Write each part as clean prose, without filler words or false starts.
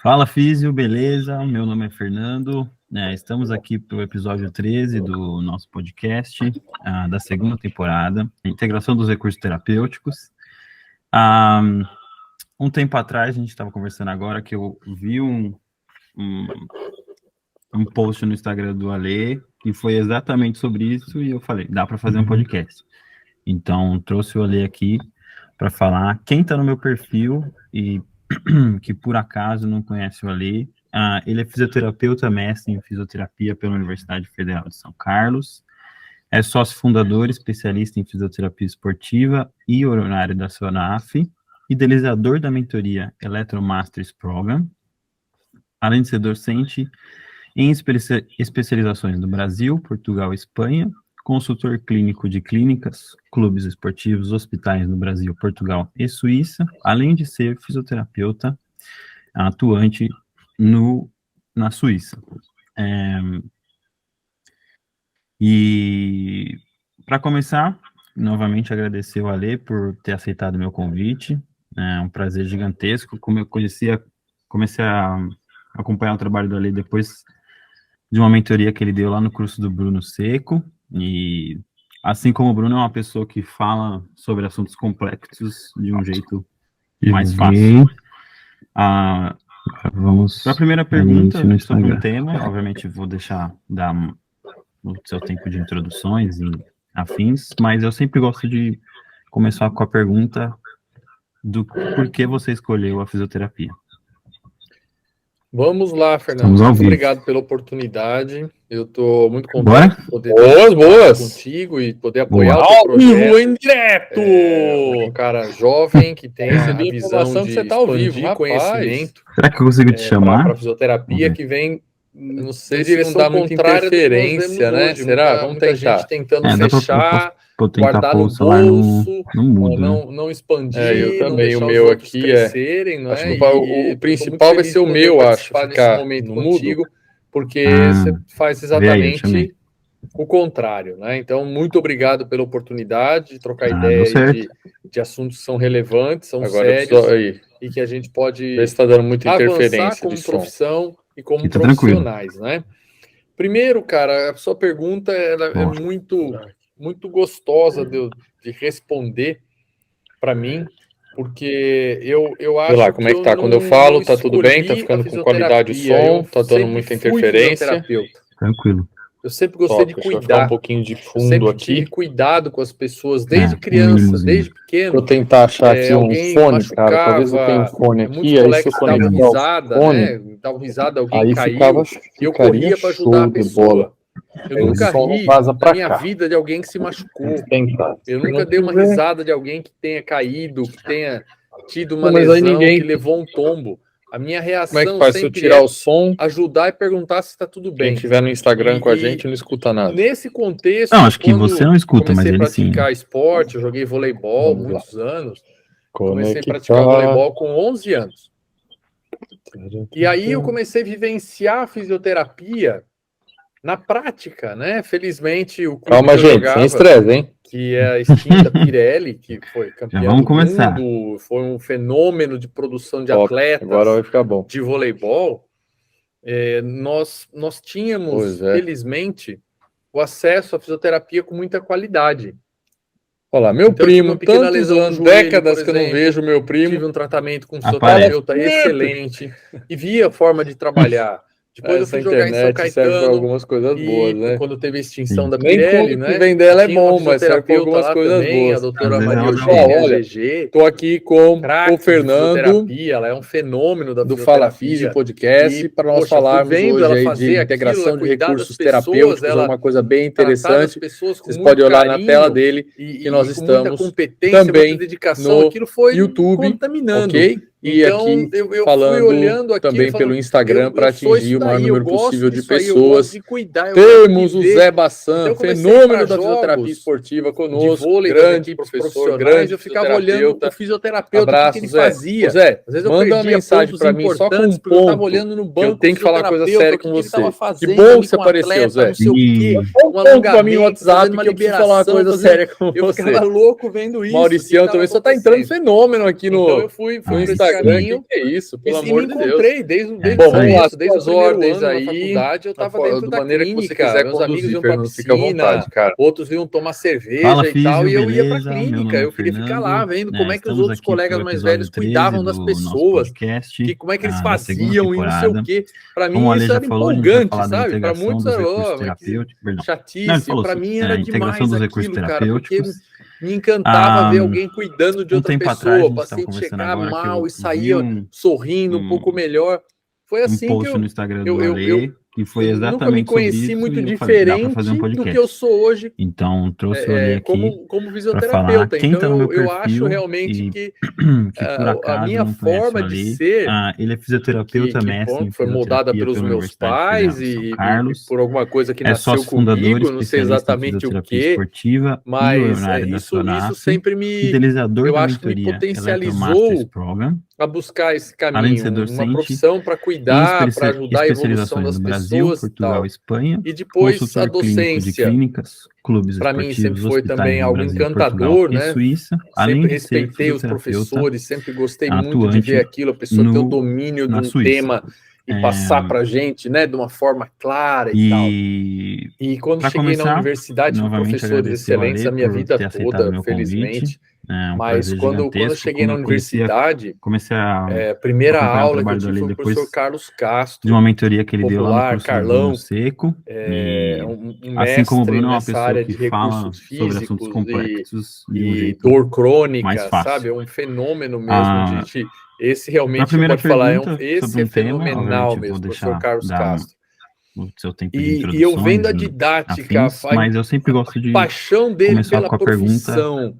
Fala, Físio, beleza? Meu nome é Fernando. Estamos aqui para o episódio 13 do nosso podcast, da segunda temporada, Integração dos Recursos Terapêuticos. Um tempo atrás, a gente estava conversando agora, que eu vi um post no Instagram do Ale, que foi exatamente sobre isso, e eu falei, dá para fazer um podcast. Então, trouxe o Ale aqui para falar. Quem está no meu perfil e que por acaso não conhece o Ale, ele é fisioterapeuta, mestre em fisioterapia pela Universidade Federal de São Carlos, é sócio fundador, especialista em fisioterapia esportiva e honorário da SONAF, idealizador da mentoria Electromasters Program, além de ser docente em especializações no Brasil, Portugal e Espanha, consultor clínico de clínicas, clubes esportivos, hospitais no Brasil, Portugal e Suíça, além de ser fisioterapeuta atuante na Suíça. E para começar, novamente agradecer ao Ale por ter aceitado o meu convite. É um prazer gigantesco. Como eu comecei a acompanhar o trabalho do Ale depois de uma mentoria que ele deu lá no curso do Bruno Seco. E assim como o Bruno é uma pessoa que fala sobre assuntos complexos de um jeito mais fácil. Vamos para a primeira pergunta sobre um tema. Obviamente vou dar o seu tempo de introduções e afins, mas eu sempre gosto de começar com a pergunta do porquê você escolheu a fisioterapia. Vamos lá, Fernando. Muito obrigado pela oportunidade. Eu estou muito contente de poder estar contigo e poder apoiar o teu projeto. Em direto! Um cara jovem que tem a visão de expandir conhecimento. Será que eu consigo te chamar? Para fisioterapia que vem, não sei se não dá muita interferência, né? Será? Vamos tentar. Muita gente tentando fechar, guardar no bolso, não expandir. Eu também, o meu aqui crescerem, não é? O principal vai ser o meu, acho, ficar no mudo, porque você faz exatamente o contrário, né? Então, muito obrigado pela oportunidade de trocar ideia de assuntos que são relevantes, são sérios, e que a gente pode ver se está dando muita interferência como profissão e como profissionais, né? Primeiro, cara, a sua pergunta é muito gostosa de responder para mim, porque eu acho lá, como é que tá? Quando eu falo, tá tudo bem? Tá ficando com qualidade o som? Tá dando muita interferência? Tranquilo. Eu sempre gostei de cuidar. Um pouquinho de fundo aqui. Tive cuidado com as pessoas desde criança, desde pequeno. Vou tentar achar aqui um fone, cara. Talvez eu tenha um fone aqui, aí se eu conectar o fone, davam risada, alguém aí caiu, e eu corria para ajudar a pessoa. Eu nunca ri na minha vida de alguém que se machucou. Eu nunca dei uma risada de alguém que tenha caído, que tenha tido uma lesão, que levou um tombo. A minha reação como é que faz se eu tirar o som, ajudar e perguntar se está tudo bem. Quem estiver no Instagram com a gente não escuta nada. Nesse contexto, não, acho que você não escuta, mas ele sim. Comecei a praticar esporte, eu joguei voleibol muitos anos. Comecei a praticar voleibol com 11 anos. E aí eu comecei a vivenciar a fisioterapia na prática, né? Felizmente o clube que eu jogava, sem estresse, hein? Que é a extinta Pirelli, que foi campeão do mundo, foi um fenômeno de produção de atletas. Agora vai ficar bom. De voleibol. Nós tínhamos, felizmente, o acesso à fisioterapia com muita qualidade. Olha lá, meu primo, tantos anos, décadas que eu não vejo meu primo. Tive um tratamento com um fisioterapeuta excelente e via a forma de trabalhar. Depois eu fui jogar em São Caetano, algumas coisas boas, né? Quando teve a extinção da Pirelli, né? O que vem dela é bom, mas serve para algumas coisas boas. A doutora Maria Eugênia GG. Estou aqui com o Fernando, ela é um fenômeno da do Fala Físio Podcast, para nós falarmos hoje de integração de recursos terapêuticos, é uma coisa bem interessante. Vocês podem olhar na tela dele, que nós estamos também no YouTube, ok? E então, aqui eu falando também pelo Instagram para atingir o maior número possível de pessoas. Temos o Zé Bassan, fenômeno da fisioterapia esportiva conosco, grande professor, grande. Eu ficava olhando o fisioterapeuta, o que ele fazia. Zé, às vezes manda uma mensagem para mim só com um ponto, no banco, eu tenho que falar coisa séria com você. Que bom que você apareceu, Zé. Um ponto para mim no WhatsApp que eu preciso falar uma coisa séria com você. Eu ficava louco vendo isso. Mauricião também só tá entrando fenômeno aqui no Instagram. caminho. Que é isso, pelo amor de Deus. Me encontrei desde as ordens aí, na faculdade, eu estava dentro da maneira que você quiser. Meus amigos iam para a piscina, outros iam tomar cerveja e tal, e eu ia para a clínica. Eu queria ficar lá vendo como é que os outros colegas mais velhos cuidavam das pessoas, como é que eles faziam e não sei o quê. Para mim isso era empolgante, sabe? Para muitos era chatice, para mim era demais aquilo, cara, porque me encantava ver alguém cuidando de outra pessoa, o paciente chegar mal e sair sorrindo um pouco melhor. Foi assim que no Instagram do Ale, que foi exatamente nunca me conheci muito diferente do que eu sou hoje. Então, trouxe o Ale aqui como fisioterapeuta. Então, eu acho realmente que a minha forma de ser, ele é fisioterapeuta mestre, foi moldada pelos meus pais e por alguma coisa que nasceu comigo, não sei exatamente o que, mas isso sempre eu acho que me potencializou a buscar esse caminho, uma profissão para cuidar, para ajudar a evolução das pessoas, Portugal, Espanha, e depois a docência. Para mim sempre foi também algo encantador, né? Suíça, sempre respeitei os professores, sempre gostei muito de ver aquilo, a pessoa ter o domínio de um tema e passar para a gente, né, de uma forma clara e tal. E quando cheguei na universidade, tive professores excelentes a minha vida toda, felizmente. Mas quando eu cheguei na universidade, primeira aula que eu tive foi o professor Carlos Castro, de uma mentoria que ele deu lá no Carlão, Seco, um mestre como o Bruno é uma nessa área de recursos físicos complexos e dor crônica, sabe? É um fenômeno mesmo esse realmente você pode falar, esse é fenomenal mesmo, professor Carlos Castro. E eu vendo a didática, mas eu sempre gosto de paixão dele pela profissão,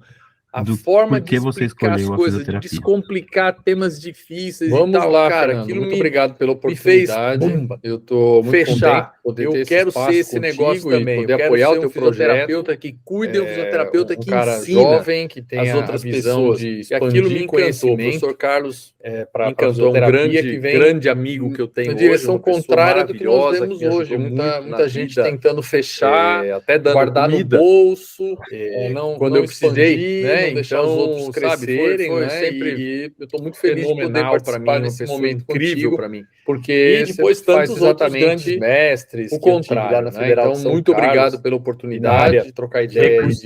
a forma de explicar as coisas, de descomplicar temas difíceis e tal, lá, cara, Fernando, aquilo muito obrigado pela oportunidade. Me fez, eu tô muito fechar. Poder eu quero ser esse negócio também, poder eu quero apoiar ser o teu fisioterapeuta que cuida, um fisioterapeuta que cara ensina jovem, que tem as outras pessoas. de E aquilo me encantou. O professor Carlos me encantou, um grande amigo que eu tenho hoje, direção contrária do que nós vemos que hoje. Muita gente tentando fechar, até dando guardar comida. No bolso, quando eu precisei, né? Não deixar os outros crescerem, foi né? sempre eu estou muito feliz de poder participar desse momento incrível para mim, porque depois tantos outros grandes mestres, o contrário, lá na Federal então muito obrigado pela oportunidade de trocar ideias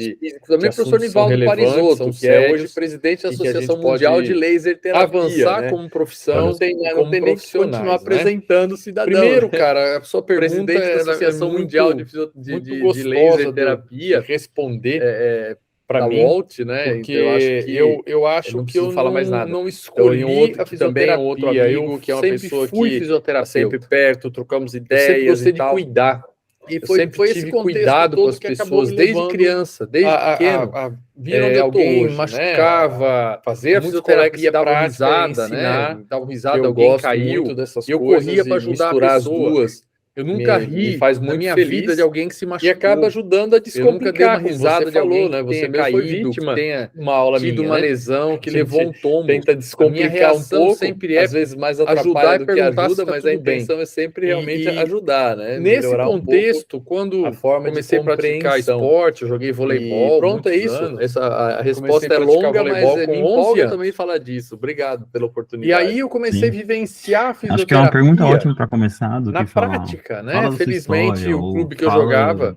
também o professor Nivaldo Parisotto, que é hoje presidente da Associação Mundial de Laser Terapia, avançar como profissão, não tem nem que continuar apresentando o cidadão. Primeiro, cara, a sua pergunta da Associação Mundial de Laser Terapia, responder para mim, Walt, né? Porque eu acho que eu não escolhi então, a fisioterapia. Outro amigo eu que é uma pessoa fui que fisioterapeuta, sempre perto, trocamos ideias, sempre gostei de cuidar. E foi esse cuidado com as pessoas desde criança, desde pequeno. A vir onde alguém hoje, machucava, né? Fazer a fisioterapia dava risada, né? Dava risada, alguém caiu, muito dessas e eu coisas, corria para ajudar as duas. Eu nunca ri faz muito na minha feliz vida de alguém que se machucou. E acaba ajudando a descomplicar. Eu nunca dei uma risada de alguém, né? Você mesmo foi vítima, tenha uma aula tido minha, uma né? lesão, que levou um tombo. Tenta descomplicar um pouco. Sempre às vezes mais ajudar do que ajuda, mas a intenção é sempre realmente ajudar, né? Nesse contexto, quando a forma comecei a praticar esporte, eu joguei voleibol. Pronto, é isso. A resposta é longa, mas me empolga também falar disso. Obrigado pela oportunidade. E aí eu comecei a vivenciar a fisioterapia. Acho que é uma pergunta ótima para começar. Na prática, né? Felizmente, o clube que eu jogava,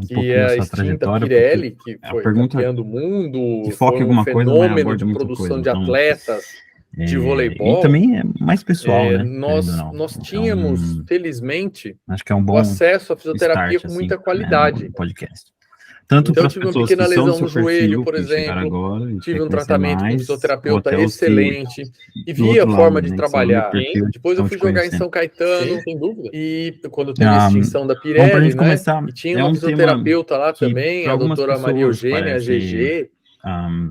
que é a extinta Pirelli, que foi campeão do mundo, foi um fenômeno de produção de atletas de voleibol. E também é mais pessoal, né? Nós tínhamos, felizmente, acho que é um bom acesso à fisioterapia com muita qualidade. No podcast. Tanto então, tive uma pequena lesão no joelho, por exemplo, tive um tratamento com um fisioterapeuta excelente, e vi a forma de trabalhar. Depois eu fui jogar em São Caetano, sem dúvida, e quando teve a extinção da Pirelli, né, e tinha uma fisioterapeuta lá também, a doutora Maria Eugênia, a GG,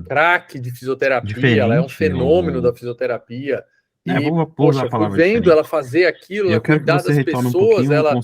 craque de fisioterapia, ela é um fenômeno da fisioterapia. Poxa, fui vendo ela fazer aquilo, ela cuidar das pessoas, ela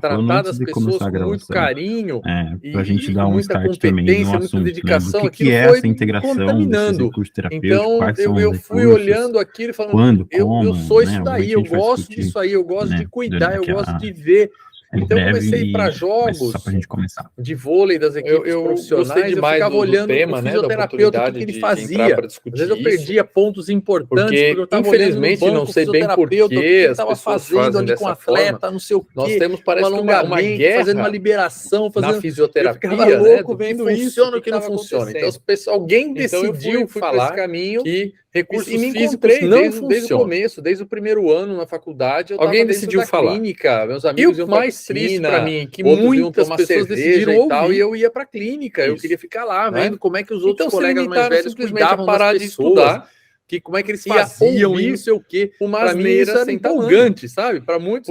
tratar das pessoas com muito carinho pra gente dar muita competência, muita dedicação, aquilo foi essa integração contaminando. Então eu fui olhando aquilo e falando, eu sou isso daí, eu gosto disso aí, eu gosto de cuidar, eu gosto de ver Então eu comecei a ir para jogos só pra gente começar. de vôlei das equipes profissionais, eu ficava olhando o fisioterapeuta, o que ele fazia. Às vezes eu perdia pontos importantes, porque eu estava infelizmente olhando não sei bem porquê, o que estava fazendo ali com o atleta, não sei o quê. Nós temos, parece que uma guerra, fazendo uma liberação, na fisioterapia, eu ficava louco vendo isso, funciona o que não funciona. Então alguém decidiu falar que recursos físicos não funcionam. Desde o começo, desde o primeiro ano na faculdade, alguém decidiu falar. Clínica, meus amigos iam mais triste para mim que muitas pessoas decidiram e tal, e eu ia para a clínica. Eu queria ficar lá, vendo como é que os outros colegas mais velhos cuidavam parar de estudar, que como é que eles faziam isso, não sei o quê. Para mim isso era empolgante, sabe? Para muitos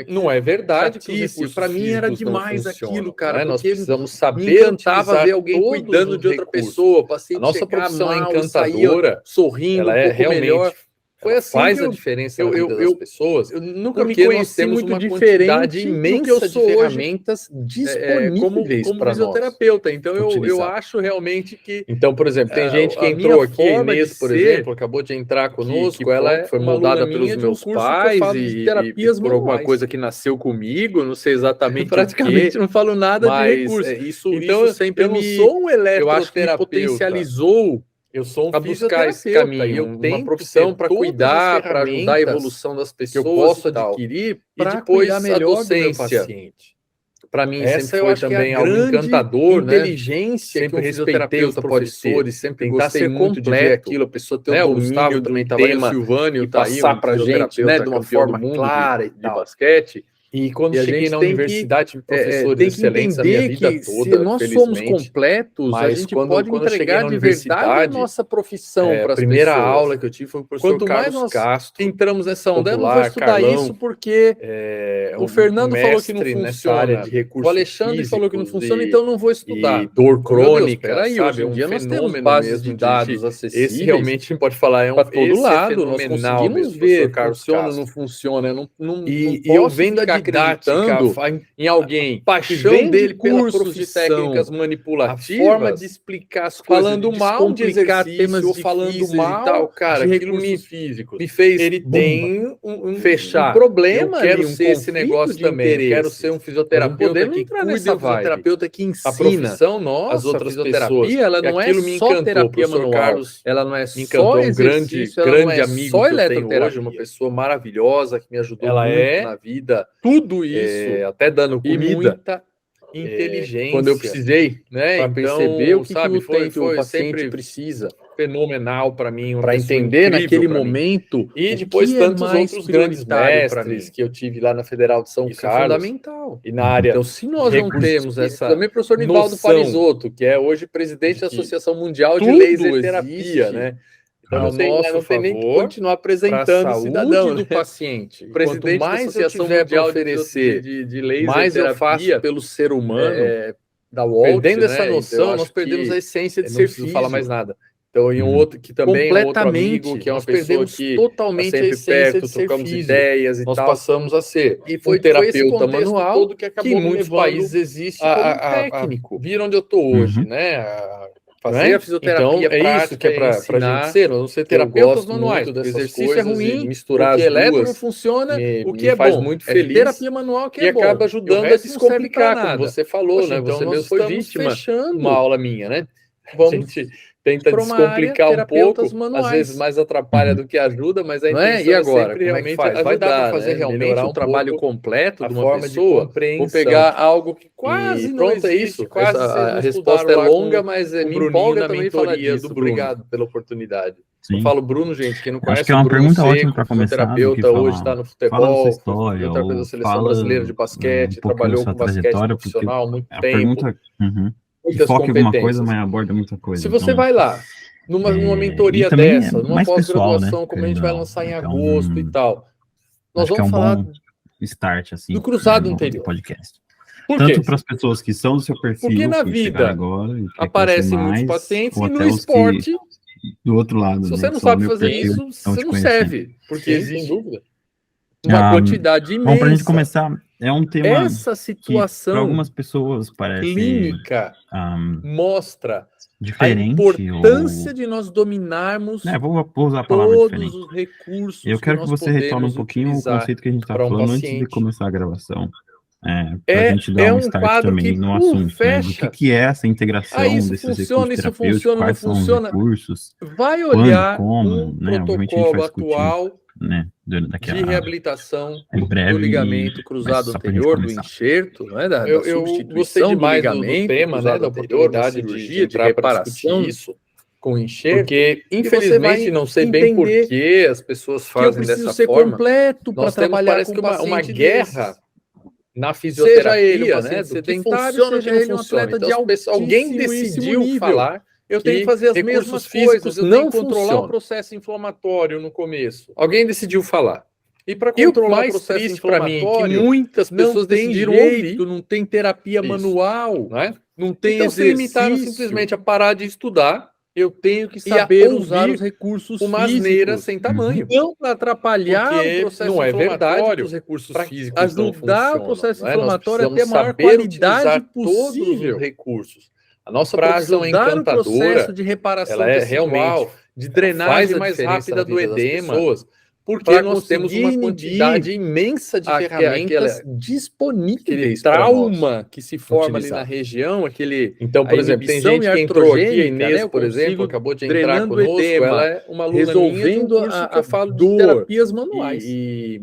não é verdade que para mim era demais aquilo, cara. Nós precisamos saber, encantava ver alguém cuidando de outra pessoa, a nossa profissão é encantadora, sorrindo, ela é realmente foi assim faz a diferença na vida das pessoas. Eu nunca me conheci muito diferente imensa de ferramentas disponíveis como fisioterapeuta. Então eu acho realmente que então, por exemplo, tem gente que entrou aqui, Inês, por exemplo, acabou de entrar conosco, ela foi moldada pelos meus pais e por alguma coisa que nasceu comigo, não sei exatamente praticamente não falo nada de recurso. Então isso sempre eu não sou um eletroterapeuta. Eu acho que potencializou. Eu sou um buscar esse caminho, e eu tenho uma profissão para cuidar, para ajudar a evolução das pessoas que eu posso adquirir e depois a docência. Para mim sempre foi também algo encantador, inteligência, sempre respeitei os professores, sempre gostei muito de ver aquilo, a pessoa ter o Gustavo também estava aí, o Silvânio tá aí, passar para a gente, né, de uma forma clara de basquete. E quando cheguei na universidade, tive professores de excelência a minha vida toda, se nós somos completos, a gente pode entregar de verdade a nossa profissão para as pessoas. A primeira aula que eu tive foi o professor Carlos Castro. Entramos nessa onda, eu não vou estudar isso porque o Fernando falou que não funciona, o Alexandre falou que não funciona, então não vou estudar. E dor crônica, peraí, hoje em dia nós temos bases de dados acessíveis. Esse realmente a gente pode falar, é um para todo lado, nós conseguimos ver, funciona, não funciona, e eu vendo a acreditando em alguém, paixão dele pela profissão, de técnicas manipulativas, a forma de explicar as coisas, falando mal de temas ou falando mal e tal, cara, aquilo me fez ele tem fechar. Um problema, eu quero ser esse negócio também, eu quero ser um fisioterapeuta que cuida, um fisioterapeuta que ensina a profissão nossa, as outras pessoas. Ela não é só terapia manual, ela não é só exercício, grande amigo que eu tenho hoje, uma pessoa maravilhosa que me ajudou muito na vida. Tudo isso, até dando comida, e muita inteligência. Quando eu precisei, né? Para perceber o que o paciente precisa. Fenomenal para mim, para entender naquele momento. E depois tantos outros grandes mestres que eu tive lá na Federal de São Carlos. É fundamental. E na área. Então, se nós não temos essa. Também o professor Nivaldo Parisotto, que é hoje presidente da Associação Mundial de Laser Terapia, né? Então, não tem nem que continuar apresentando o cidadão do paciente. O presidente da Associação Mundial oferecer de laser mais eu faço pelo ser humano, da Walt, perdendo essa noção, nós perdemos a essência de ser físico. Não fala mais nada. Então, em um outro que também é um outro amigo, que é uma pessoa que totalmente sempre perto, trocamos ideias e tal. Nós passamos a ser e foi um terapeuta manual todo que acabou que em muitos países existe como técnico. Viram onde eu estou hoje, né? Fazer a fisioterapia então, é isso que é para a gente ser, nós vamos ser terapeutas manuais. O exercício é ruim, misturar as duas não funciona, o que é faz bom, muito feliz. Terapia manual que é bom. E acaba ajudando a descomplicar, como você falou, né? Você mesmo foi vítima de uma aula minha, né? A gente tenta descomplicar um pouco, às vezes mais atrapalha do que ajuda, mas a intenção e agora, sempre realmente ajudar para fazer realmente um trabalho completo de uma pessoa. Vou pegar algo que quase não existe, quase a resposta é longa, mas me empolga também falar disso. Obrigado pela oportunidade. Sim. Eu falo Bruno, gente, quem não conhece, acho que é uma pergunta ótima para começar. Terapeuta hoje está no futebol, história, outra coisa da seleção brasileira de basquete, trabalhou com basquete profissional há muito tempo. Foca em alguma coisa, mas aborda muita coisa. Se você vai lá, numa mentoria dessa, numa pós-graduação, né? Como a gente vai lançar em agosto e tal, nós vamos falar start, assim, do cruzado interior. Podcast. Tanto para as pessoas que são do seu perfil, porque na vida agora, aparecem muitos pacientes e no esporte, do outro lado. Se você não sabe fazer isso, você não serve, porque existe dúvida. Uma quantidade imensa. Bom, para a gente começar, é um tema essa situação para algumas pessoas parece clínica mostra diferente, a importância de nós dominarmos vou usar a palavra todos diferente. Os recursos. Eu quero que você retorne um pouquinho o conceito que a gente está falando antes de começar a gravação. Pra gente dar um start também no assunto, fecha. Né? Do que é essa integração desses recursos terapêuticos, quais são os recursos, vai olhar como, né? protocolo atual, né? De reabilitação do ligamento cruzado anterior, do enxerto, não é? Da substituição do ligamento, tema, né? Da oportunidade de reparação isso com enxerto, porque infelizmente não sei bem por que as pessoas fazem dessa forma. Completo para trabalhar com uma guerra na fisioterapia, seja ele um paciente sedentário, seja ele um atleta de alguém decidiu falar. Eu tenho que fazer as mesmas coisas, eu tenho que controlar o processo inflamatório no começo. Alguém decidiu falar. E para controlar o processo inflamatório, que muitas pessoas decidiram ouvir. Não tem terapia manual, não tem então se limitaram simplesmente a parar de estudar. Eu tenho que saber usar os recursos físicos. Uma asneira sem tamanho. Não para atrapalhar o processo não é verdade que os recursos físicos ajudar o processo inflamatório a ter a maior qualidade possível dos recursos. A nossa profissão é encantadora, o processo de reparação ela é realmente de drenagem mais rápida do edema, porque nós temos uma quantidade imensa de ferramentas disponíveis. Trauma que se forma ali na região, então, por exemplo, tem gente que entrou aqui, a Inês, por exemplo, acabou de entrar conosco, ela é uma aluna resolvendo que eu falo de terapias manuais e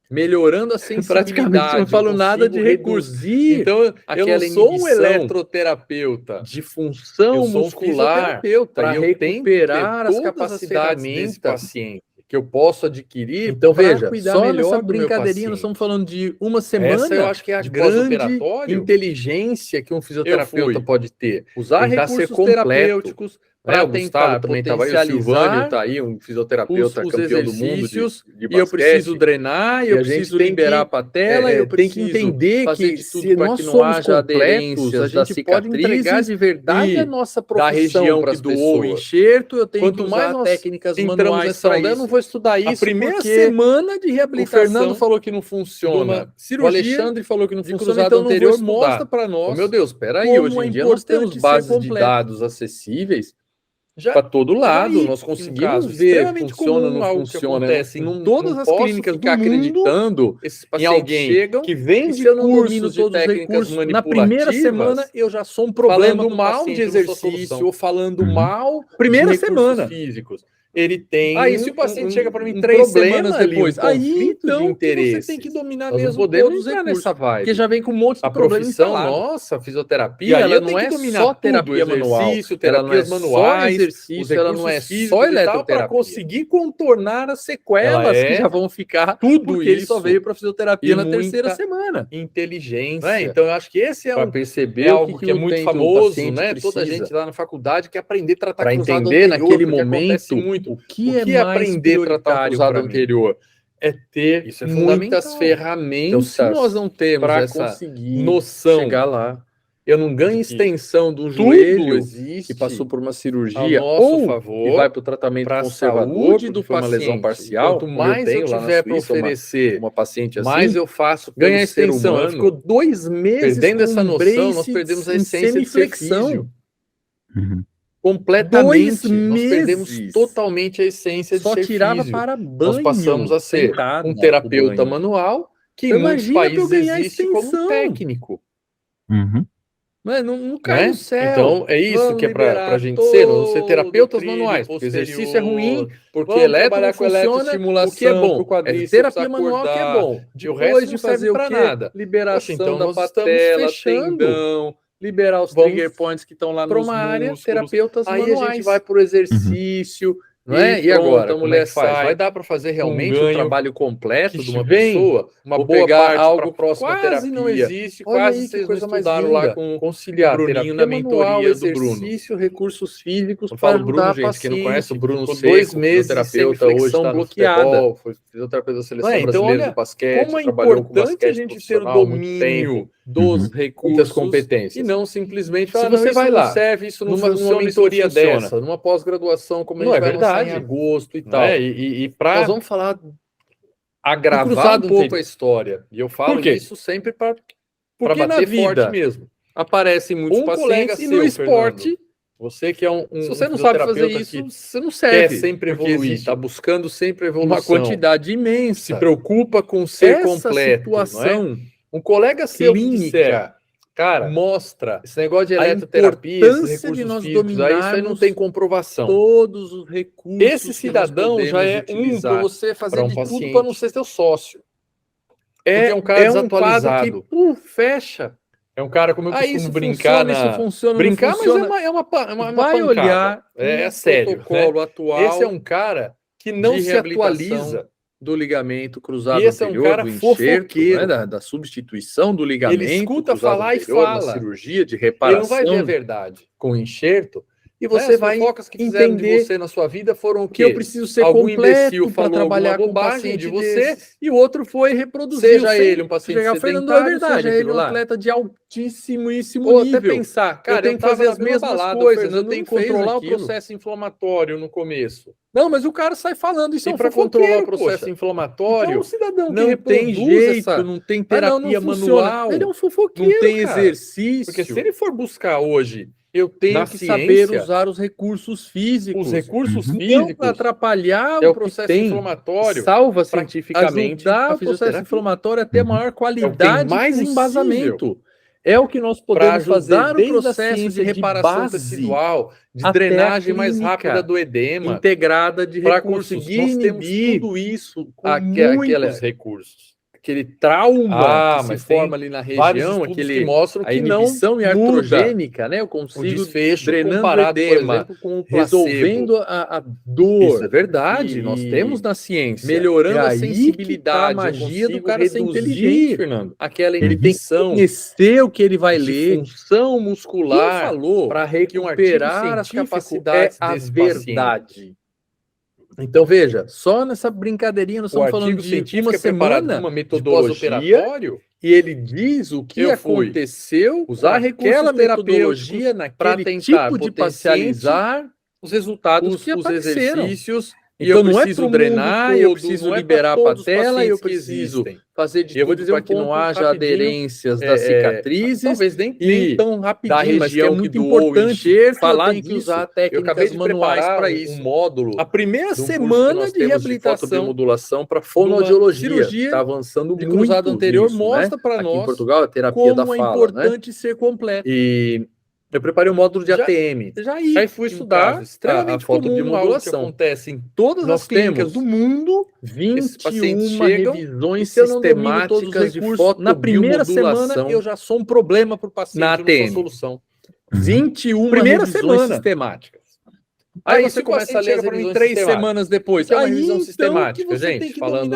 melhorando a sensibilidade. Praticamente não falo nada de recursos. Então, eu não sou um eletroterapeuta de função muscular para recuperar as capacidades desse paciente que eu posso adquirir. Então, veja, só nessa brincadeirinha nós estamos falando de uma semana. Essa eu acho que é a grande inteligência que um fisioterapeuta pode ter. Usar recursos terapêuticos para tentar também potencializar o Silvânio está aí, um fisioterapeuta campeão do mundo de basquete, e eu preciso drenar, eu preciso liberar a patela, eu tenho que entender que se nós somos completos, a gente pode entregar de verdade a nossa profissão para as pessoas. O enxerto, eu tenho que usar técnicas manuais para isso. Eu não vou estudar isso. A primeira semana de reabilitação, o Fernando falou que não funciona, o Alexandre falou que não funciona, então anterior mostra para nós. Meu Deus, espera aí, hoje em dia nós temos bases de dados acessíveis para todo lado, nós conseguimos ver funciona ou não funciona. Em todas as clínicas ficar acreditando em alguém que vende cursos de técnicas manipulativas. Na primeira semana eu já sou um problema falando mal de exercício ou falando mal primeira semana físicos. Ele tem. Aí, se o paciente chega para mim 3 semanas depois, aí então de interesse. Você tem que dominar nós mesmo todos os recursos, nessa vibe. Porque já vem com um monte de problema instalado. Nossa, a fisioterapia, ela não é só terapia manual, terapias manuais, exercício, ela não é só eletroterapia. Para conseguir contornar as sequelas que já vão ficar. Tudo isso. Ele só veio para fisioterapia na terceira semana. Inteligência. Então, eu acho que esse é para perceber algo que é muito famoso, né? Toda a gente lá na faculdade quer aprender a tratar para entender naquele momento. O que é aprender a tratar o cruzado anterior? É ter muitas ferramentas. Então, se nós não temos essa noção, chegar lá, eu não ganho extensão do joelho que passou por uma cirurgia ou que vai para o tratamento conservador do uma lesão parcial. Quanto mais eu tiver para oferecer uma paciente assim, mais eu faço ganhar extensão. Ela ficou 2 meses perdendo essa noção, nós perdemos a essência de flexão. Completamente, nós perdemos totalmente a essência de ser tirava para banho, nós passamos a ser um terapeuta manual que em muitos países existe como técnico. Não cai no céu. Então é isso que é para a gente ser, não ser terapeutas manuais, porque exercício é ruim, porque eletroestimulação, o que é bom, terapia manual que é bom, depois de fazer para nada, liberação então da patela, tendão, liberar os trigger points que estão lá nos músculos. Área, terapeutas aí manuais. A gente vai por exercício, não é? E agora, a mulher faz? Vai dar para fazer realmente um trabalho completo de uma pessoa? Uma boa parte algo próximo à terapia. Não existe, quase vocês não estudaram lá com conciliar Bruninho na mentoria do Bruno. Exercício, recursos físicos para ajudar Bruno, gente, quem não conhece o Bruno Seco, 2 meses terapeuta hoje está bloqueada. Foi fisioterapeuta da seleção brasileira de basquete, como é importante a gente ter o domínio dos recursos, das competências. E não simplesmente falar, se você vai lá, serve isso numa mentoria dessa, numa pós-graduação, como não é verdade, em agosto e tal. E para nós vamos falar agravar um pouco a história. E eu falo isso sempre para bater forte mesmo. Aparecem muitos pacientes e no esporte, você que é se você não sabe fazer isso, você não serve. Quer sempre evoluir, está buscando sempre evolução. Uma quantidade imensa. Se preocupa com ser completo. Situação, não é? Um colega seu que disser, cara, mostra esse negócio de eletroterapia, esses recursos físicos, aí isso aí não tem comprovação. Todos os recursos. Esse cidadão já é para você fazer de tudo para não ser seu sócio. É um cara desatualizado. Que, fecha. É um cara, como eu costumo brincar, isso funciona, brincar, funciona. Mas é uma Vai pancada. olhar sério. Protocolo atual. Esse é um cara que não se atualiza do ligamento cruzado esse anterior, é um cara do enxerto, né, da substituição do ligamento. Ele escuta falar anterior, e fala. Na cirurgia de reparação. Ele não vai ver a verdade com o enxerto. E você vai entender de você na sua vida foram o quê? Que eu preciso ser completo para trabalhar com bobagem de você e o outro foi reproduzir. Seja ele um paciente sedentário, seja ele um atleta de altíssimo nível. Até pensar, cara, eu tenho que fazer as mesmas coisas, eu tenho que controlar o processo inflamatório no começo. Não, mas o cara sai falando isso. E para controlar o processo inflamatório, então, um cidadão não tem jeito, não tem terapia manual, ele é um fofoqueiro, não tem exercício. Porque se ele for buscar hoje, eu tenho que saber usar os recursos físicos. Os recursos físicos para atrapalhar o processo inflamatório. Salva cientificamente ajudar o processo inflamatório a ter maior qualidade, mais embasamento. É o que nós podemos fazer desde o processo de reparação tecidual, de drenagem mais rápida do edema, integrada de para recursos. Conseguir inibir tudo isso com aqueles recursos. Aquele trauma que se forma ali na região, aquele que mostram que inibição iatrogênica, né? Eu consigo drenando o edema, por exemplo, com o resolvendo a dor. Isso é verdade, nós temos na ciência. Melhorando a sensibilidade, a magia do cara ser inteligente, Fernando. Aquela inibição, conhecer o que ele vai ler, função muscular, para recuperar as capacidades desse verdade. Então, veja, só nessa brincadeirinha nós estamos falando de uma semana uma metodologia e ele diz o que aconteceu, usar aquela metodologia para tentar tipo de potencializar os resultados, os exercícios. Então, eu preciso drenar, eu preciso liberar a patela, eu preciso fazer de tudo para que não haja aderências das cicatrizes. Talvez nem tão rapidinho, mas que é muito importante falar que usar técnicas manuais para isso. Um módulo. A primeira semana de reabilitação modulação para fonoaudiologia. Cirurgia está avançando muito. Cruzado anterior nisso, mostra para nós aqui em Portugal a terapia da fala, é importante ser completo. E eu preparei um módulo de ATM. Aí fui estudar a fotobiomodulação. Acontece em todas as clínicas do mundo. 21 revisões sistemáticas de fotobiomodulação. Na primeira semana eu já sou um problema para o paciente, na ATM. Não sou solução. 21 revisões sistemáticas. Aí você começa a ler para mim 3 semanas depois. Que é uma revisão sistemática, gente. Falando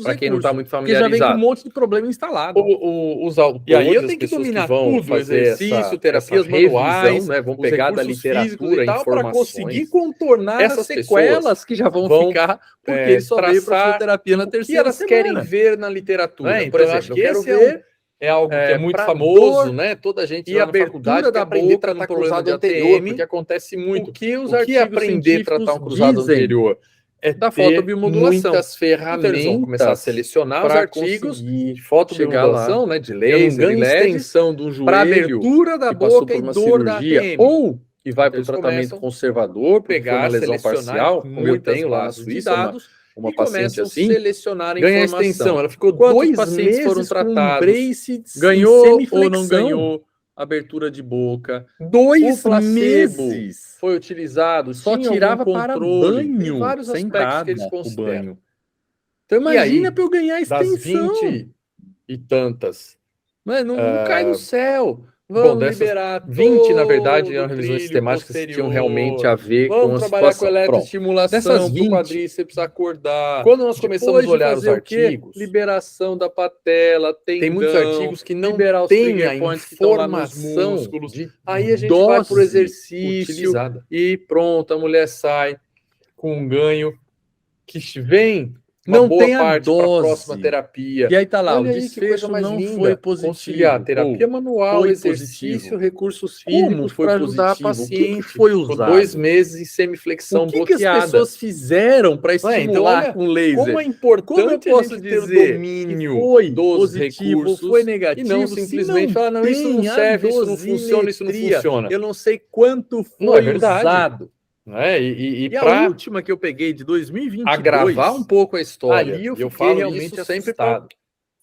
para quem não está muito familiarizado. Porque já vem com um monte de problema instalado. Os autores, e aí eu tenho que dominar tudo, exercício, terapias manuais, né? Vão pegar da literatura, informações, para conseguir contornar essas sequelas que já vão ficar, porque eles só veio para terapia na terceira semana. O que elas querem ver na literatura. Então, eu acho que eu quero ver. É algo que é muito famoso, né? Toda a gente e a abertura da boca tratar cruzado anterior, porque acontece muito. O que aprender a tratar um cruzado anterior é da fotobiomodulação. Muitas ferramentas. Então, vão começar a selecionar os artigos de fotobiomodulação, né? De laser, de extensão do joelho, para abertura da boca e dor da ATM. Ou que vai para o tratamento conservador, pegar a lesão parcial, como eu tenho lá na Suíça, uma paciente assim, ganha a extensão. Ela ficou Quantos 2 meses foram tratados, ganhou ou não ganhou abertura de boca. 2 meses foi utilizado, só tirava para banho, vários aspectos que eles consideram. Então imagina para eu ganhar a extensão. Das 20 e tantas. Mas não cai do céu. Vamos liberar 20, na verdade, eram revisões sistemáticas que tinham realmente a ver com a trabalhar situação. Com eletroestimulação, dessas 20, o quadríceps acordar. Quando nós começamos a olhar os artigos, liberação da patela, tem muitos artigos que não têm a informação músculos, aí a gente vai para o exercício utilizada. E pronto, a mulher sai com um ganho que vem não boa tem parte para a próxima terapia. E aí tá lá, o desfecho não foi positivo. Conciliar terapia manual, exercício, recursos físicos para ajudar a paciente. O que foi usado? 2 meses em semiflexão bloqueada. O que as pessoas fizeram para estimular com laser? Como é importante como eu posso ter o domínio dos recursos, foi negativo, e não simplesmente falar, não, isso não serve, isso não funciona, isso não funciona. Eu não sei quanto foi usado. E a última que eu peguei de 2022, agravar um pouco a história, ali eu falo realmente isso sempre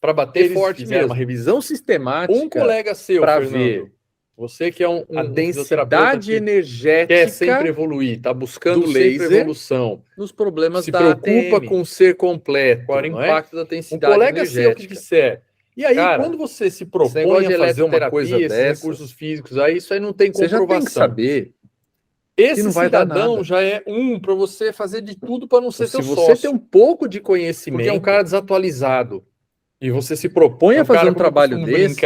para bater forte mesmo. Uma revisão sistemática. Um colega seu, para Fernando, ver você que é a densidade energética, quer sempre evoluir, está buscando laser evolução, nos problemas se da preocupa ATM, com ser completo, qual é o impacto da um densidade colega energética. seu que disser. E aí, Cara, quando você se propõe a fazer uma coisa dessas, recursos físicos, aí isso aí não tem comprovação. Você já tem que saber. Esse não vai dar cidadão nada. já é para você fazer de tudo para não ser seu sócio. Se você tem um pouco de conhecimento, porque é um cara desatualizado, e você se propõe a fazer um trabalho desse,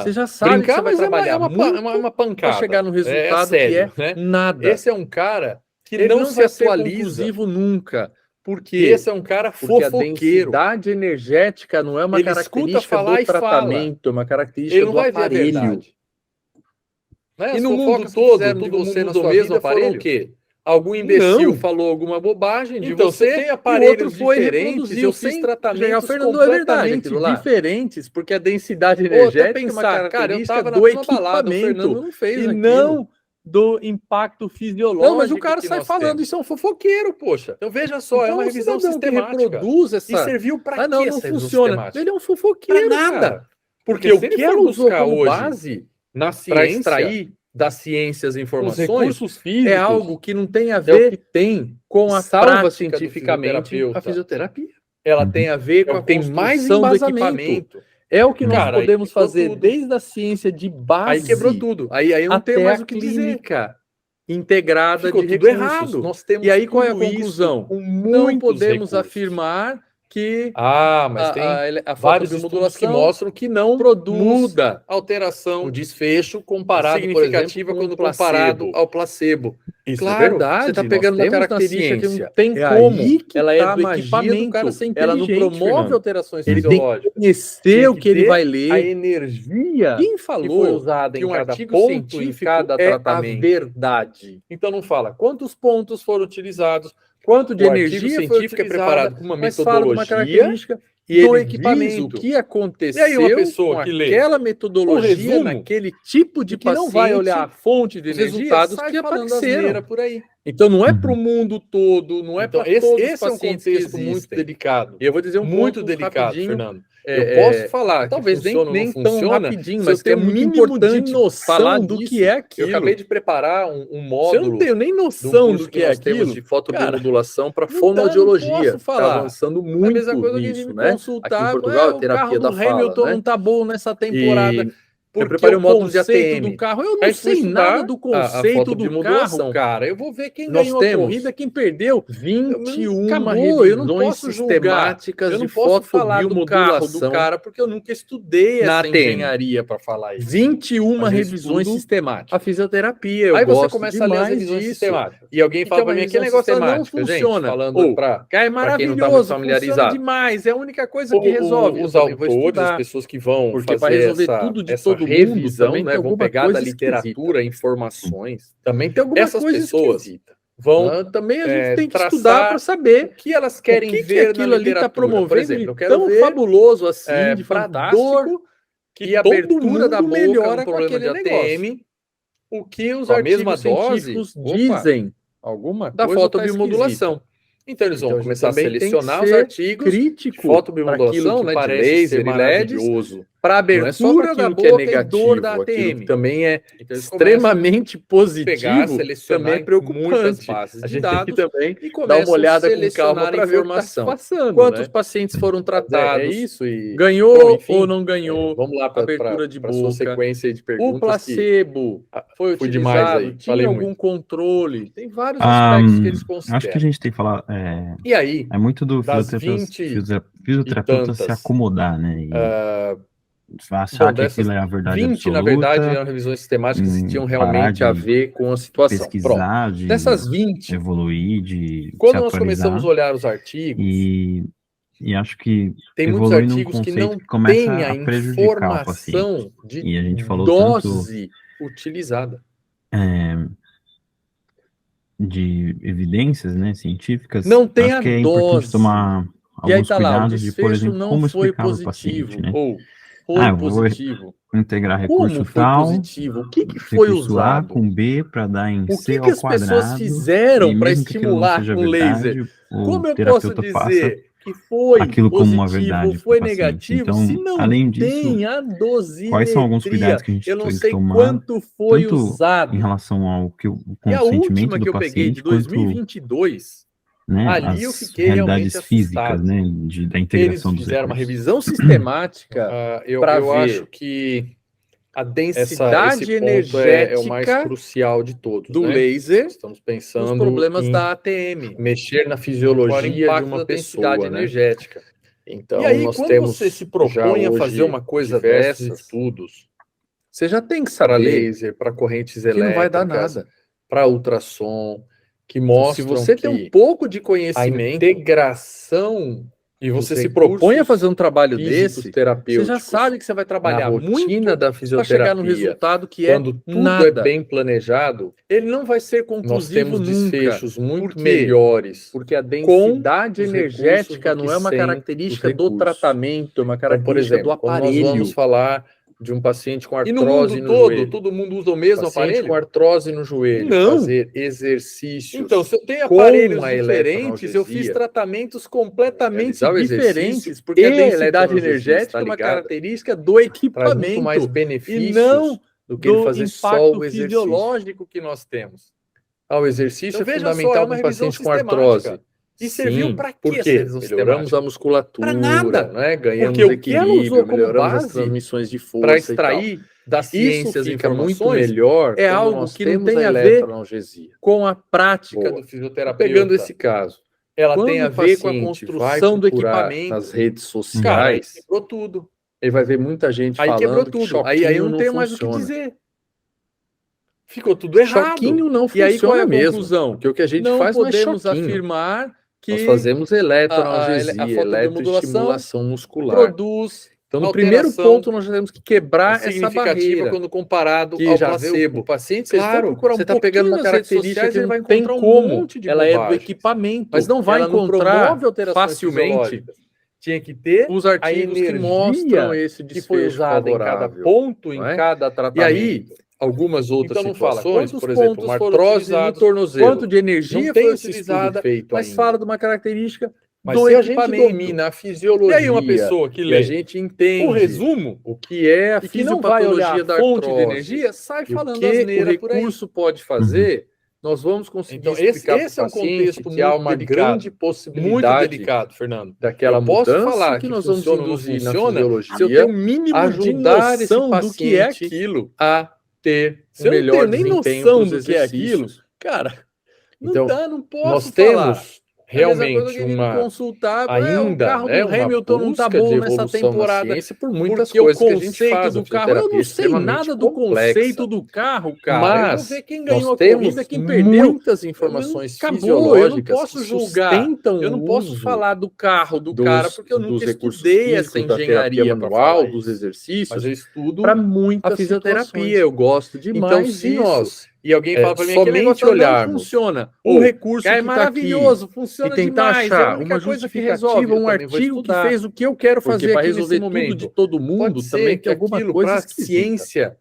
você já sabe que você vai trabalhar uma pancada para chegar no resultado sério, que é nada. Esse é um cara que ele não se vai atualiza ser conclusivo nunca. Porque esse é um cara fofoqueiro. A densidade energética não é uma característica do tratamento, é uma característica do aparelho. E no mundo todo, tudo você na sua mesmo aparelho? O quê? Algum imbecil falou alguma bobagem de você, tem aparelhos diferentes, eu fiz tratamentos completamente diferentes, porque a densidade energética é uma característica do equipamento, não fez e não do impacto fisiológico. Não, mas o cara sai falando, isso é um fofoqueiro, poxa. Então veja só, é uma revisão sistemática. Reproduz essa... E serviu para quê? Não funciona. Ele é um fofoqueiro, pra nada. Cara. Porque o que ela usou como base na ciência, para extrair das ciências informações, os recursos físicos, é algo que não tem a ver que tem com a prática cientificamente a fisioterapia. Ela tem a ver com a construção do equipamento. É o que nós podemos fazer desde a ciência de base. Aí quebrou tudo. Aí não tem mais o que dizer. Integrada ficou de tudo recursos. Errado. Nós temos e aí qual é a conclusão? Não podemos afirmar que mas tem vários estudos que mostram que não muda alteração, o desfecho comparado, significativa, por exemplo, quando comparado ao placebo. Isso claro, é verdade. Você está pegando uma característica que não tem como. Ela é do equipamento, cara ser ela não promove alterações fisiológicas. Ele tem que conhecer o que ele vai ler. A energia Quem falou que foi usada que em cada artigo ponto, científico em cada tratamento. A verdade. Então não fala quantos pontos foram utilizados, quanto de energia científica é preparado com uma metodologia e do ele equipamento. diz o que aconteceu E aí uma pessoa com que lê aquela metodologia, naquele tipo de que não vai olhar a fonte de energia, resultados que apareceram por aí. Então não é para o mundo todo, não é para todos os pacientes é um contexto muito delicado. E eu vou dizer muito ponto delicado, rapidinho. Fernando. Eu posso falar, talvez que nem tão rapidinho, mas tem é muito importante falar do que é aquilo. Eu acabei de preparar um módulo. Eu não tenho nem noção do que é aquilo. De fotobiomodulação para fonoaudiologia. Não falar. Tá avançando muito a mesma coisa nisso, que né? Consultar, aqui em Portugal, a terapia da fala, Hamilton né? não tá bom nessa temporada. Eu preparei um módulo de ATM. Do carro, eu não sei nada do conceito do carro, cara. Eu vou ver quem ganhou a corrida, quem perdeu. 21 eu não posso sistemáticas de fotobiomodulação do cara, porque eu nunca estudei essa engenharia para falar isso. 21 revisões sistemáticas. A fisioterapia, eu aí gosto você começa a ler as revisões sistemáticas. E alguém fala para mim, aquele negócio não funciona. Falando é maravilhoso, funciona demais. É a única coisa que resolve. Os autores, as pessoas que vão fazer essa revisão, né? Vão pegar da literatura informações. Também tem alguma coisa pessoas vão também a gente tem que estudar para saber o que elas querem ver aquilo na ali está promovendo. Por exemplo, eu quero tão ver fabuloso assim, de fantástico, que a abertura da boca melhora com aquele ATM. O que os artigos científicos dizem alguma da fotobiomodulação. Então eles vão começar a selecionar os artigos crítico de fotobiomodulação, né, de laser e LEDs, para abertura da boca que é negativo, dor da ATM. Que também é então, extremamente positivo, também é preocupante. A gente tem que também dar uma olhada com calma para ver o que está passando. Quantos pacientes foram tratados? É isso. E... Ganhou ou não ganhou? Vamos lá para abertura de boca. Sua sequência de perguntas. O placebo foi utilizado? Demais aí. Tinha algum controle? Tem vários aspectos que eles consideram. Acho que a gente tem que falar. E aí? É muito do fisioterapeuta se acomodar, né? E achar que aquilo é a verdade 20, absoluta. Na verdade, eram revisões sistemáticas que tinham realmente a ver com a situação. Pesquisar, de dessas 20, evoluir, de quando nós começamos a olhar os artigos, e acho que tem muitos artigos que não têm a informação de e a gente falou dose utilizada. De evidências, né, científicas. Não tem acho a que é dose. Importante tomar alguns cuidados de, por exemplo, não como foi explicar positivo, ao paciente, né? Ou foi positivo. Vou integrar recurso como foi tal, positivo? O que foi usado? A com B para dar em C ao quadrado. O que as pessoas fizeram para estimular com laser? Como eu posso dizer aquilo como uma verdade, foi negativo, então, se não além disso, tem a dosimetria, quais são alguns cuidados que a gente tem que tomar, quanto foi tanto usado. em relação ao que o E a consentimento última que do eu peguei paciente, de 2022, né, ali eu as fiquei realidades realmente físicas, assustado. né, da integração Eles dos fizeram uma recursos. revisão sistemática para ver acho que a densidade energética é o mais crucial de todos, do né? laser, Estamos pensando os problemas em da ATM, mexer na fisiologia de uma pessoa, né? energética. Então, E aí, nós quando temos você se propõe já a fazer hoje uma coisa diversos dessas, estudos você já tem que para saber laser, para correntes que não vai dar elétricas, nada. para ultrassom, que Então, mostram se você tem um pouco de a conhecimento integração e você dos se propõe a recursos fazer um trabalho físicos desse, você terapêuticos já sabe que você vai trabalhar na rotina muito da para fisioterapia, chegar no resultado que quando é tudo nada. é bem planejado, Ele não vai ser nós conclusivo temos nunca. desfechos muito Por quê? melhores, Porque a densidade os energética recursos do não que é uma sem característica os do recursos. tratamento, é uma Então, por característica do exemplo, quando nós aparelho. vamos falar de um paciente com E no artrose mundo no todo, joelho, todo mundo usa o mesmo paciente aparelho? com artrose no joelho, Não. fazer exercícios Então, se eu tenho com aparelhos a diferentes, eu fiz eletroanalgesia, tratamentos completamente realizar o diferentes, exercício porque a e a densidade eletroanalgesia energética está é uma ligada, característica do traz muito mais equipamento e benefícios não do que ele do fazer só impacto o exercício. fisiológico que nós temos. O exercício Então, é veja só, fundamental é uma para um revisão paciente com artrose. E serviu para Por quê essa quê? revisão Melhoramos sistemática? a musculatura, Pra nada. né? Ganhamos Porque o que ela usou equilíbrio, como melhoramos as base transmissões de força para e tal. extrair da Isso ciência as fica muito informações melhor é quando algo nós que não temos tem a a ver eletroanalgesia. com a prática Boa. do fisioterapeuta. Pegando esse caso, Ela quando tem a o ver com a paciente vai construção do procurar equipamento. nas redes Cara, aí sociais, quebrou tudo. ele vai ver muita gente Aí quebrou falando que tudo. Aí choquinho eu não tenho mais o que funciona. dizer. Ficou tudo errado. Choquinho não E aí qual é a funciona mesmo, conclusão? porque o que a gente Não faz não é podemos choquinho. afirmar que Nós fazemos a eletroanalgesia, fotobiomodulação eletroestimulação muscular. produz Então, no primeiro alteração ponto, nós já temos que quebrar essa significativa barreira. quando comparado Que ao já vê placebo. o paciente, Se ele for claro, procurar você um está pegando uma pouquinho nas redes característica sociais, que ele vai não tem encontrar um como. monte de Ela é do bobagens. equipamento, Mas não vai ela não encontrar promove alterações facilmente. fisiológicas. Tinha que ter Os a artigos que energia mostram esse que foi desfecho usada em cada favorável, ponto, em não é? cada tratamento. E aí, algumas outras Então não fala situações, quantos por exemplo, pontos uma foram artrose no utilizados, tornozelo. quanto de energia Não tem foi esse estudo utilizada, feito mas ainda. fala de uma característica Mas do se a gente equipamento. domina a fisiologia E aí uma pessoa que e lê a gente entende o resumo o que é a e que não vai olhar fisiopatologia a da fonte de artrose energia, sai e o falando que o asneira por aí. recurso pode fazer, nós vamos conseguir Então, explicar esse para é o um paciente contexto que há muito uma delicado. grande Muito possibilidade delicado, Fernando. daquela Eu posso mudança falar que que nós vamos funciona ou não induzir na funciona fisiologia, se eu tenho um mínimo de ajudar esse noção do que é paciente aquilo. a ter Se eu não melhor tenho nem desempenho noção pros do que é aquilo, exercícios. cara, Então, não posso nós falar. temos É a mesma coisa realmente que ele me uma consultar, o ainda, carro né, do uma Hamilton não tá busca bom de nessa evolução na temporada. ciência por muitas Porque o coisas que a gente conceito faz. do A carro, eu fisioterapia não é sei extremamente nada do complexa. conceito do carro, cara. Eu vou Mas ver quem ganhou nós a temos corrida, quem perdeu. muitas informações Acabou, fisiológicas eu não posso que julgar. sustentam Eu não o posso uso falar do carro do cara, porque eu dos nunca recursos estudei essa físicos, da terapia engenharia para manual, falar dos isso. exercícios, Mas eu estudo para muitas a fisioterapia. situações. Eu gosto demais Então, se disso. nós E alguém fala para mim, aquele somente negócio não olharmos funciona. um Ou, recurso é que tá maravilhoso, aqui funciona e tentar demais, é a achar única uma coisa que justificativa, resolve. Eu um também vou artigo que estudar. fez o que eu quero Porque fazer para aqui resolver nesse tudo momento. de todo mundo, Pode também ser que tem alguma aquilo coisa para esquisita ciência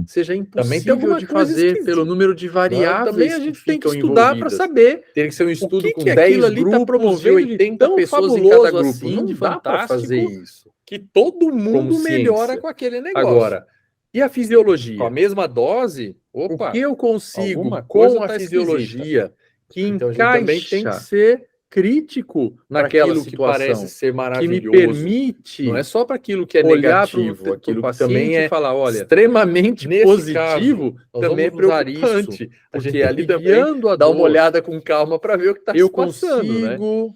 seja também tem impossível alguma de coisa fazer esquisita. pelo número de variáveis Também a gente que tem que ficam estudar para envolvidas. saber Teria que ser um estudo que com que 10 aquilo ali tá grupos de promovendo de 80 tão pessoas em cada fabuloso grupo. assim, Não de dá para fantástico, fazer isso. que todo mundo Como melhora ciência. com aquele negócio. Agora, e a fisiologia? Com a mesma dose, O que eu consigo alguma coisa com a tá fisiologia que então a gente também tem que encaixa ser crítico naquela naquilo que situação, parece ser que maravilhoso, me permite não é só para aquilo que é olhar negativo, pro aquilo que paciente também é e falar, olha, extremamente nesse positivo, caso, nós também é vamos usar preocupante, isso, porque porque ali também aliviando a dá uma dor, olhada com calma para ver o que está eu se passando, né? consigo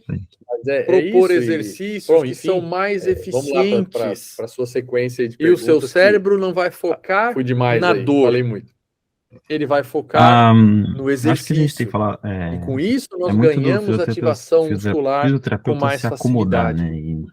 Propor isso, exercícios que enfim, são mais vamos lá eficientes para a sua sequência de e o seu perguntas cérebro não vai focar fui demais na aí, dor. falei muito. Ele vai focar no Acho que a gente tem exercício. que falar. E com isso nós muito do ganhamos ativação muscular com fisioterapeuta mais se acomodar, facilidade. né?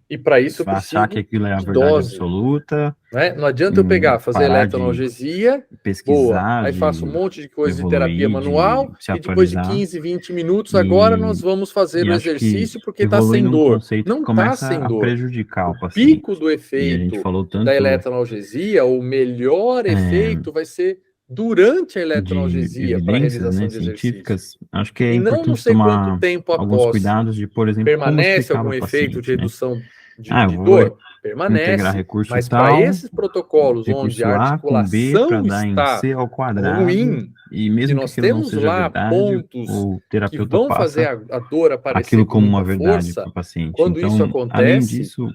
E para isso eu preciso achar que aquilo é a de verdade dose, absoluta, né? Não adianta eu pegar, fazer parar de eletroanalgesia, pesquisar, boa, aí faço um monte de coisa de terapia evoluir, manual de se e depois de atualizar. 15, 20 minutos agora nós vamos fazer E o acho que exercício porque está evolui sem num dor. conceito Não que está começa sem a dor. prejudicar o O paciente. pico do E a gente efeito falou tanto da eletroanalgesia, o melhor efeito vai ser durante a eletroanalgesia para a realização de científicas, acho que é importante tomar alguns cuidados de, por exemplo, permanece algum efeito de redução de dor? Permanece, mas para esses protocolos onde a articulação está ruim, e mesmo que nós temos lá verdade, pontos que vão fazer a dor aparecer como uma verdade para o paciente. Quando então, isso acontece, além disso,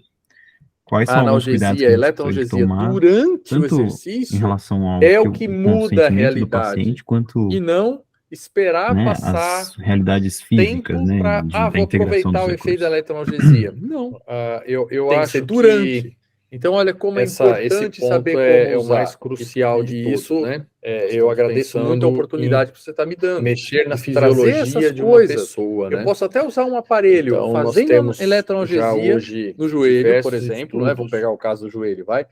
quais são os cuidados que a eletroanalgesia durante o exercício em relação ao é o que muda a realidade do paciente, quanto e não esperar passar as realidades físicas, para vou aproveitar o efeito da eletroanalgesia. Não, eu acho que durante. Então, olha como é importante saber como é o mais crucial disso, né? Eu agradeço muito a oportunidade que você está me dando. Mexer na fisiologia de uma pessoa, né? Eu posso até usar um aparelho fazendo eletroanalgesia no joelho, por exemplo, né? Vamos pegar o caso do joelho, vai.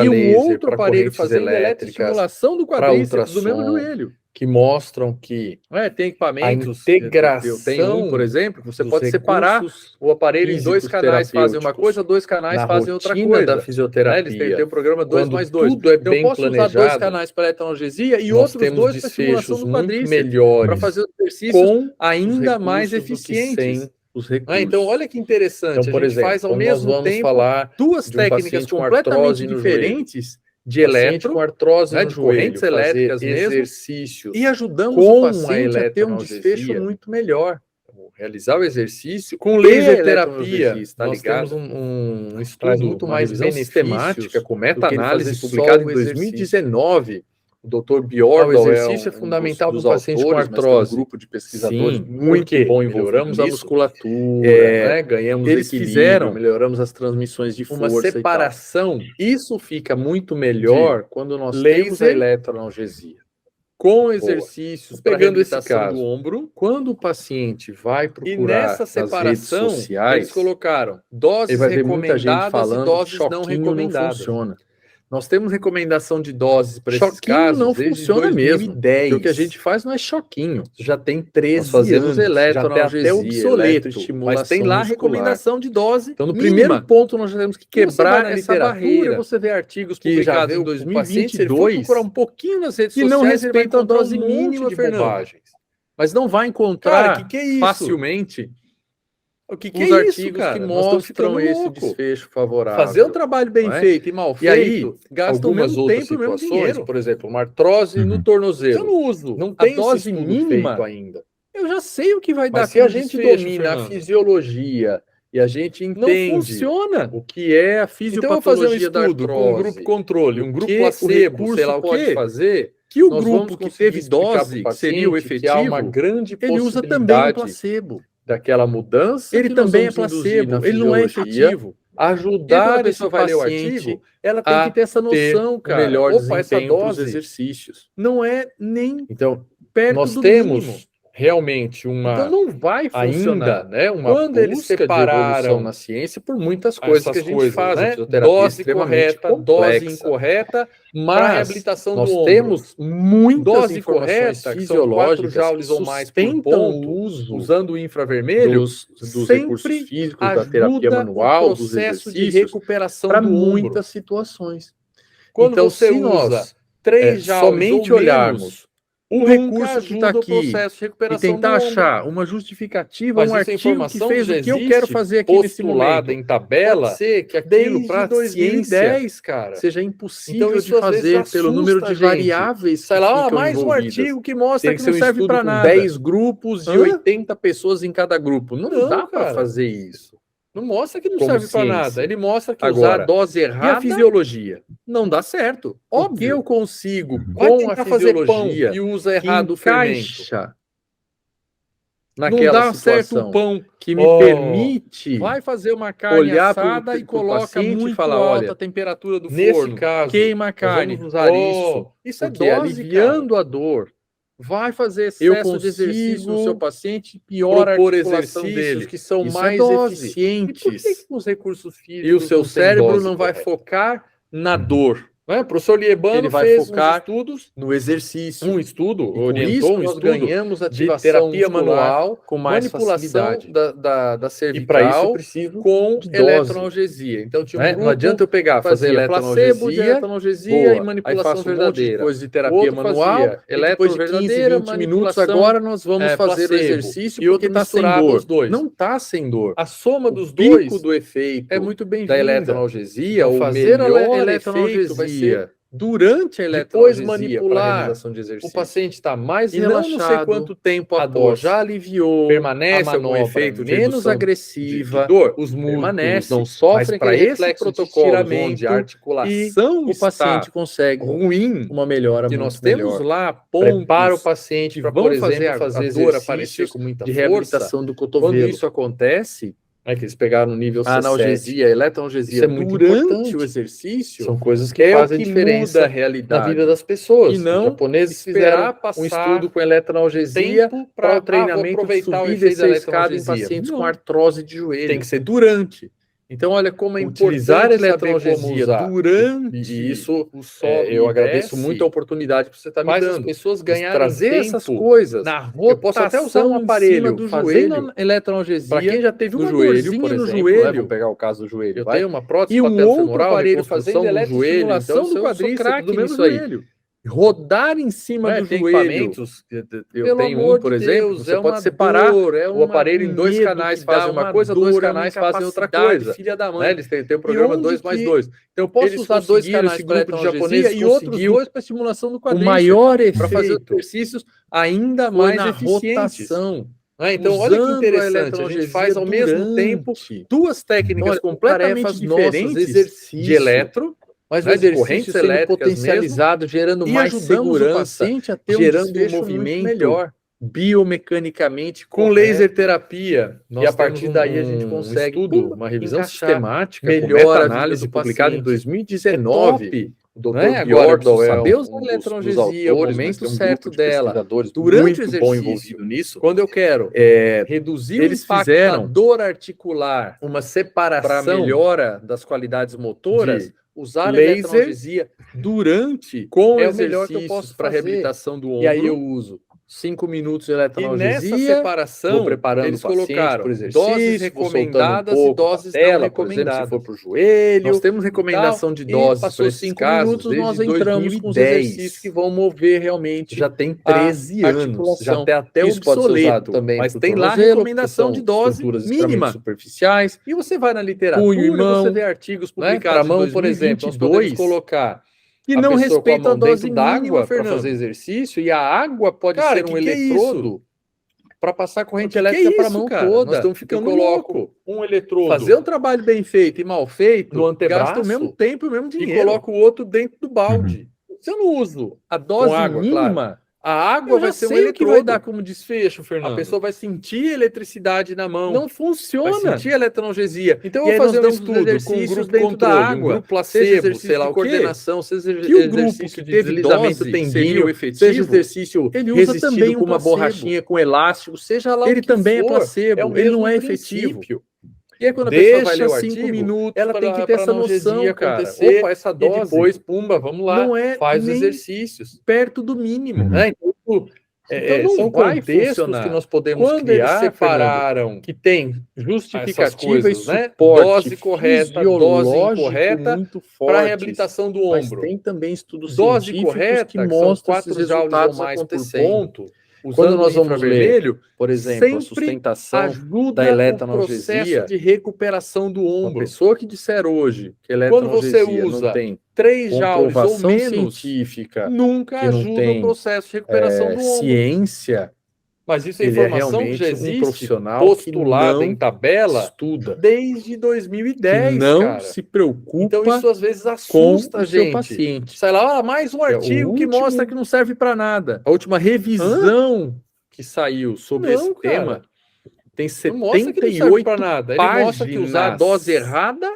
E um outro aparelho fazendo eletroestimulação do quadríceps do mesmo joelho. Que mostram que tem equipamentos, a integração, tem por exemplo, você pode separar o aparelho em 2 canais fazem uma coisa, 2 canais fazem outra coisa. Da fisioterapia, eles têm o programa 2+2. Tudo é bem eu posso planejado, usar 2 canais para eletroanalgesia e outros 2 para estimulação do quadríceps, para fazer os exercícios ainda mais eficientes. Então, olha que interessante, então, por exemplo, faz ao mesmo tempo duas técnicas completamente diferentes de eletro, com artrose de correntes elétricas exercícios e ajudamos o paciente a ter um desfecho muito melhor. Realizar o exercício com laser terapia. Nós temos um estudo muito mais sistemática, com meta-análise publicado em 2019. O Dr. Bjorndal, o exercício é fundamental para o paciente com artrose. Um grupo de pesquisadores muito bom, melhoramos a musculatura, ganhamos equilíbrio, melhoramos as transmissões de força. Uma separação, isso fica muito melhor quando nós temos a eletroanalgesia. Com exercícios para reabilitação do ombro, quando o paciente vai procurar e nessa separação, nas redes sociais, eles colocaram doses recomendadas e doses não recomendadas. Não funciona. Nós temos recomendação de doses para esses casos não funciona mesmo. Porque o que a gente faz não é choquinho. Já tem 13 Nós fazemos eletroanalgesia, até obsoleto, mas tem lá recomendação de dose. Então, no primeiro ponto, nós já temos que quebrar essa barreira. Você vê artigos publicados em 2022 procurar um pouquinho nas redes sociais, não respeitam a dose mínima, Fernando. Mas não vai encontrar facilmente os artigos que mostram esse desfecho favorável. Fazer o trabalho bem feito e mal feito, aí, gasta algumas outras situações, por exemplo, uma artrose no tornozelo. Eu não uso. Não tem dose mínima ainda. Eu já sei o que vai dar. Se a gente domina a fisiologia e a gente entende não funciona. O que é a fisiopatologia da artrose, com um grupo controle, um grupo placebo, sei lá o que pode fazer, que o grupo que teve dose, que seria o efetivo, uma grande ele usa também o placebo. Daquela mudança, ele também é placebo, ele não é efetivo. Ajudar a pessoa vai ler o artigo, ela tem que ter essa noção, cara. Melhor essa dose exercícios. Não é nem perto nós do temos mínimo. Realmente uma então não vai funcionar, ainda, né? Uma quando eles separaram na ciência por muitas coisas que a gente faz, né? Dose correta, dose incorreta, mas reabilitação nós do temos muitas dose correta, fisiológicas, 4 joules ou mais por ponto, o uso usando o infravermelho dos recursos físicos, da terapia manual, dos exercícios de recuperação para muitas situações. Quando então, você usa 3 joules somente olharmos um recurso que está aqui e tentar achar uma justificativa, um artigo que fez o que eu quero fazer aqui nesse momento em tabela, pode ser que aquilo para 2010, cara, seja impossível então, de fazer pelo número de variáveis sei lá, mais um artigo que mostra que não serve para nada. 10 grupos e 80 pessoas em cada grupo. Não dá para fazer isso. Não mostra que não serve para nada. Ele mostra que usar a dose errada e a fisiologia não dá certo. Óbvio. Que eu consigo com a fisiologia e usa errado o fermento. Naquela não dá certo o pão que me permite vai fazer uma carne olhar assada e coloca muito falar, alta a temperatura do forno. Caso, queima a carne. Vamos usar isso é dose, aliviando a dor. Vai fazer excesso de exercício no seu paciente, piora a articulação exercícios que são mais eficientes. E por que os recursos físicos e o seu cérebro não vai focar na dor? O professor Liebano fez focar estudos no exercício. Um estudo, orientou um estudo ganhamos ativação de terapia manual com mais manipulação facilidade. da cervical E para isso eu preciso com de eletroanalgesia. Então tinha um grupo, não adianta eu pegar, fazer eletroanalgesia e manipulação verdadeira. Coisa de terapia manual, depois de 15, 20 minutos, agora nós vamos fazer o exercício e outro está sem dor. Os dois. Não está sem dor. A soma dos dois, pico do efeito é muito bem-vinda. Da eletroanalgesia, o fazer melhor a eletroanalgesia vai ser durante a depois eletroanalgesia manipular de exercício. O paciente está mais e relaxado, não sei quanto tempo a dor já aliviou, permanece algum efeito menos agressiva, de dor, os músculos permanece, não sofrem para esse protocolo onde a articulação o paciente consegue ruim, uma melhora e muito nós temos melhor. lá pontos para o paciente para, por exemplo, fazer a dor aparecer com muita de força. reabilitação do cotovelo. Quando isso acontece, que eles pegaram no nível a analgesia, a eletroanalgesia durante o exercício, são coisas que fazem diferença muda a realidade na vida das pessoas. E não os japoneses fizeram um estudo com eletroanalgesia para o treinamento de subida e descida em pacientes com artrose de joelho. Tem que ser durante. Então, olha como é utilizar importante a eletroanalgesia durante e isso o sobe eu agradeço muito a oportunidade que você está me faz dando. As pessoas ganharem trazer tempo essas coisas. Na rotação, eu posso até usar um aparelho do fazendo eletroanalgesia. Para quem já teve no uma joelho, por no exemplo, joelho, vamos pegar o caso do joelho. Eu tenho uma prótese e um outro aparelho fazendo do joelho, então do quadríceps, do mesmo joelho. Rodar em cima do tem joelho. Equipamentos, Eu tenho por exemplo, você pode separar o aparelho em 2 canais, fazem uma coisa, 2 canais fazem outra coisa. Filha da mãe. Eles têm o programa 2+2. Então eu posso usar 2 canais para grupo de japoneses e outros 2 para estimulação do quadríceps. O maior efeito para fazer exercícios ainda mais eficientes. Então, olha que interessante, a gente faz ao mesmo tempo 2 técnicas completamente diferentes de eletro, mas o exercício sendo potencializado, gerando mais segurança, a ter gerando um movimento melhor biomecanicamente com laser terapia. E a partir daí a gente consegue uma revisão sistemática, melhor análise publicada em 2019. O Dr. Bjorkson saber usar eletroanalgesia, o momento certo dela, durante o exercício, nisso, quando eu quero reduzir eles o impacto fizeram da dor articular, uma separação para melhora das qualidades motoras, usar laser eletroanalgesia durante com o melhor que eu posso para fazer. reabilitação do ombro. E aí eu uso 5 minutos de eletroanalgesia. E nessa separação, vou preparando eles o paciente colocaram por exercício, doses recomendadas e doses tela, não recomendadas. Por exemplo, se for para o joelho. Nós temos recomendação de doses passou para esses 5 casos, minutos, nós desde entramos 2010. com os exercícios que vão mover realmente. Já tem 13 anos, já tem até isso pode ser obsoleto usado também, mas pro tem lá tornozelo, recomendação de dose mínima. superficiais. E você vai na literatura, Punho e mão, você vê artigos publicados para mão, em 2022, por exemplo, nós podemos colocar e não respeita a dose d'água para fazer exercício, e a água pode ser um eletrodo para passar corrente elétrica para a mão toda. Nós estamos ficando louco. Um eletrodo. Fazer um trabalho bem feito e mal feito, no antebraço, gasta o mesmo tempo e o mesmo dinheiro. E coloca o outro dentro do balde. Se eu não uso a dose água, mínima, claro, a água vai ser um eletrodo. Que vai dar como desfecho, Fernando. A pessoa vai sentir eletricidade na mão. Não funciona. Vai sentir eletroanalgesia. Então eu vou fazer um estudo com um grupo dentro da água, um grupo placebo, sei lá o quê. Coordenação, seja que o grupo exercício que de deslizamento tendíneo, seja exercício ele usa resistido também com uma borrachinha com elástico, seja lá ele o que também for, é placebo, ele não é efetivo. E aí, quando a pessoa vai ler o 5 artigo, minutos, ela tem que ter essa noção, cara. acontecer. Opa, essa dose. E depois, pumba, vamos lá, não é faz os nem exercícios. Perto do mínimo. Então, são contextos que nós podemos quando criar, eles separaram que tem justificativa coisas, e suporte, dose correta, dose incorreta para a reabilitação do ombro. Mas tem também estudos dose correta que mostram 4 esses joules resultados ou mais acontecendo. por ponto. Quando nós vamos vermelho, por exemplo, a sustentação ajuda da eletroanalgesia, o processo de recuperação do ombro. Uma pessoa que disser hoje que quando você usa não tem 3 joules ou menos, científica, nunca ajuda o processo de recuperação do ombro. Ciência. Mas isso é informação que já existe, profissional postulada em tabela, estuda desde 2010, que não cara. se preocupa. Então isso às vezes assusta com a gente. Seu paciente. Sai lá, mais um artigo que mostra que não serve para nada. A última revisão que saiu sobre esse tema tem 78 para nada. Ele mostra que usar a dose errada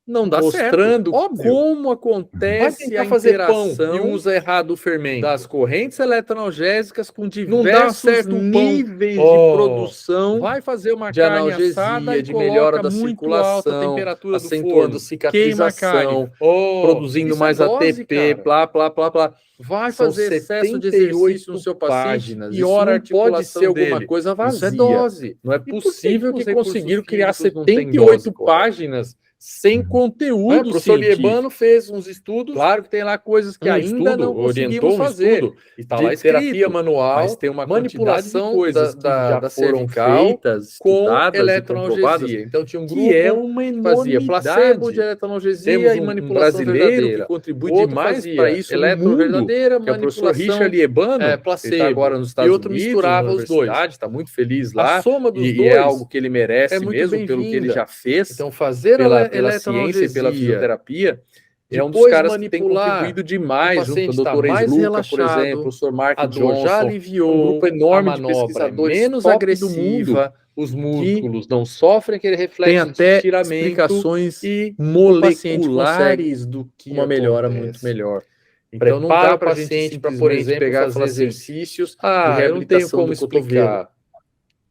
não dá mostrando certo. como acontece a fazer pão interação e usa errado o fermento das correntes eletroanalgésias com não dá certo níveis de produção vai fazer uma de carne analgesia, de melhora da circulação, temperatura acentuando do forno, cicatrização, produzindo mais ATP, plá, plá, plá, plá. Vai São fazer excesso de exercício no seu paciente, piora a articulação pode ser alguma dele. coisa vazia. Isso é dose. Não é possível que que conseguiram criar físicos não 78 têm dose, páginas sem conteúdo o professor científico. Liebano fez uns estudos. Claro que tem lá coisas que ainda não conseguimos fazer. E está lá escrito, terapia manual, mas tem uma manipulação de coisas que já da foram cervical feitas, com estudadas eletroanalgesia. Então tinha um grupo que é uma fazia placebo de eletroanalgesia e manipulação brasileiro que contribui demais para isso verdadeira, que é o professor Richard Liebano, placebo, ele está agora nos Estados Unidos, misturava os dois. Está muito feliz lá. A soma dos dois é algo que ele merece mesmo pelo que ele já fez. Então fazer pela ciência e pela fisioterapia, é um dos caras que tem contribuído demais, junto com o Dr. Esluca, por exemplo, o professor Mark Johnson, já aliviou um grupo enorme de pesquisadores menos agressiva, os músculos não sofrem aquele reflexo tem até de estiramento explicações e moleculares do que uma melhora acontece. muito melhor. Então não dá para a paciente para, por exemplo, pegar os exercícios de reabilitação como do cotovelo.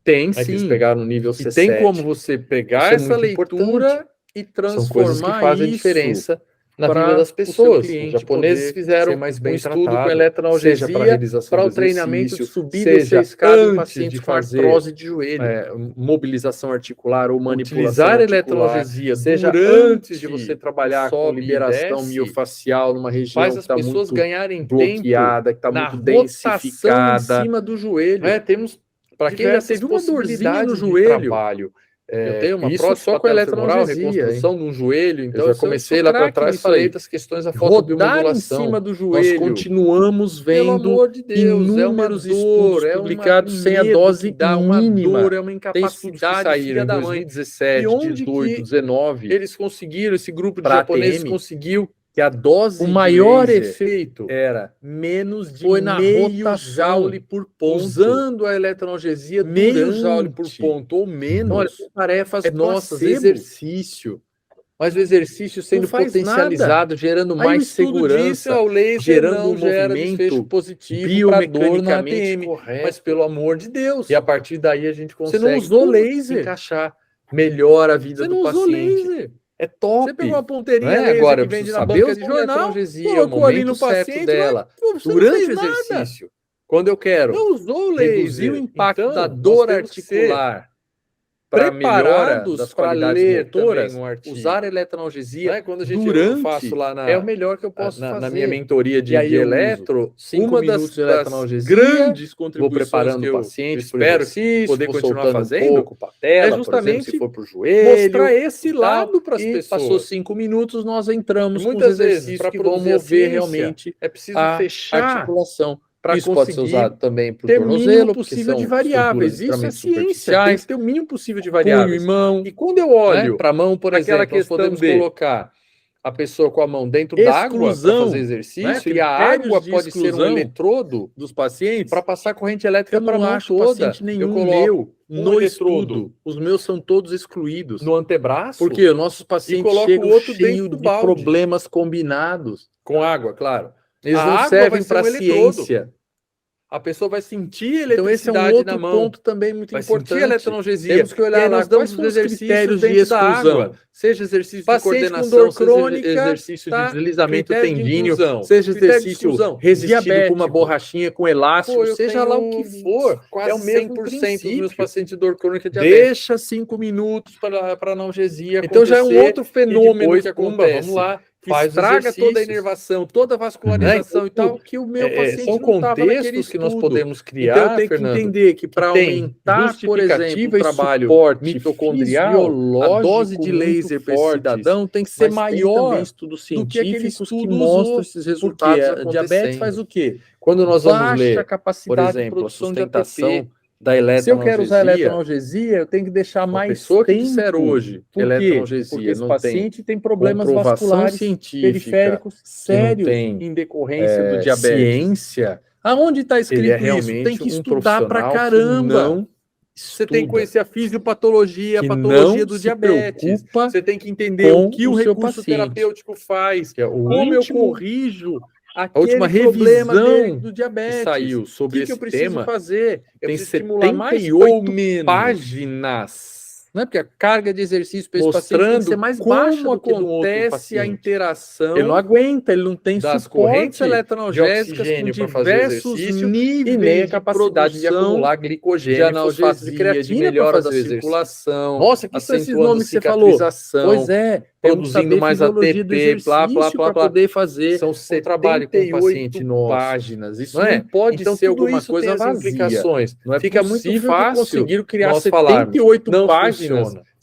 Tem Mas sim, pegar no nível e C7. tem como você pegar essa leitura e transformar. São coisas que fazem diferença na vida das pessoas. Os japoneses fizeram um estudo com eletroanalgesia para o treinamento subir seja escada em antes pacientes de com fazer artrose de joelho, mobilização articular ou manipulação utilizar articular, eletroanalgesia seja antes de você trabalhar com sobe e liberação desce, miofacial numa região faz que as está pessoas muito ganharem bloqueada, que está na muito rotação densificada. em cima do joelho. Temos para quem já teve uma dorzinha no joelho. Eu tenho uma isso prótese só com patelofemoral, eletroanalgesia, reconstrução de um joelho. Então eu já comecei lá para trás, falei das questões da rodar em cima do joelho. Nós continuamos vendo de Deus, inúmeros dor, estudos publicados sem a dose dá uma mínima. dor, é uma incapacidade. Tem estudos que saíram em 2017, 18, 19. Eles conseguiram, esse grupo de pra japoneses ATM, conseguiu que a dose o maior de laser efeito era menos de foi na meio rotação, joule por ponto. usando a eletroanalgesia meio durante joule por ponto ou menos. Então, olha, tarefas nossas, placebo. exercício. Mas o exercício sendo potencializado, nada. gerando Aí mais segurança, o laser gerando não gera movimento positivo para dor na biomecanicamente ATM. correto. Mas pelo amor de Deus. E a partir daí a gente consegue Você não usou laser. encaixar. Melhora a vida Você do não usou paciente. laser. É top. Você pegou uma ponteirinha laser agora, que vende na banca de jornal, colocou ali no paciente dela. Durante o exercício, quando eu quero não usou o laser. reduzir o impacto Então, da dor articular para melhora das qualidades motoras, usar eletroanalgesia durante faço lá é o melhor que eu posso fazer. Na minha mentoria de eletro, uma das grandes contribuições vou preparando que o paciente, espero poder continuar fazendo, patela, é justamente se for pro joelho, mostrar esse lado para as pessoas. Passou 5 minutos, nós entramos com os muitas vezes exercícios que para vão mover realmente é preciso a fechar articulação. Isso pode ser usado também para o tornozelo, possível de variáveis. Isso é ciência. Tem que ter o mínimo possível de variáveis. Punho e mão. E quando eu olho para a mão, por aquela exemplo, questão nós podemos colocar a pessoa com a mão dentro d'água para fazer exercício, e a água pode ser um eletrodo dos pacientes para passar corrente elétrica para a mão toda. Paciente nenhum eu coloco no eletrodo. estudo. Os meus são todos excluídos. No antebraço? Porque os nossos pacientes chegam outro cheio de problemas combinados. Com água, claro. Eles não servem para ciência. A pessoa vai sentir eletricidade então esse é um outro ponto também muito importante. Sentir eletroanalgesia. Temos que olhar nós damos os exercícios de exclusão. Seja exercício paciente de coordenação, com dor crônica, seja exercício de deslizamento tendíneo, seja exercício resistido diabético, com uma borrachinha, com elástico, seja lá o que for. Quase é o mesmo 100% dos meus pacientes de dor crônica diabética. Deixa 5 minutos para analgesia então já é um outro fenômeno que acontece. Vamos lá. Estraga toda a inervação, toda a vascularização e tal, que o meu paciente são contextos que nós podemos criar, então eu tenho que entender que para aumentar, por exemplo, o trabalho mitocondrial, a dose de laser para esse cidadão tem que ser maior estudos científicos que mostram esses resultados acontecendo. Diabetes faz o quê? Quando nós vamos ler, capacidade por exemplo, de a sustentação da se eu quero usar eletroanalgesia, eu tenho que deixar mais pessoa tempo. Que disser hoje que eletroanalgesia porque esse paciente tem problemas vasculares periféricos sérios em decorrência do diabetes. Ciência. Aonde está escrito isso? Tem que estudar pra caramba. Você tem que conhecer a fisiopatologia, a patologia do diabetes. Você tem que entender o que o recurso terapêutico faz, como eu corrijo a última revisão do diabetes. Que saiu sobre esse tema fazer? Tem 78 páginas. Não é porque a carga de exercício para esse paciente tem que ser mais baixa do que do outro paciente. A interação, ele não aguenta, ele não tem das correntes eletroanalgésicas com diversos níveis e nem a capacidade de acumular glicogênio, de analgesia, de creatina, melhora da circulação. Nossa, que são esses nomes que você falou? Pois é, produzindo mais ATP, blá, blá, blá, para poder fazer são um trabalho com o paciente páginas. Isso não pode ser alguma coisa vazia. Não é fica muito fácil conseguir criar 78 páginas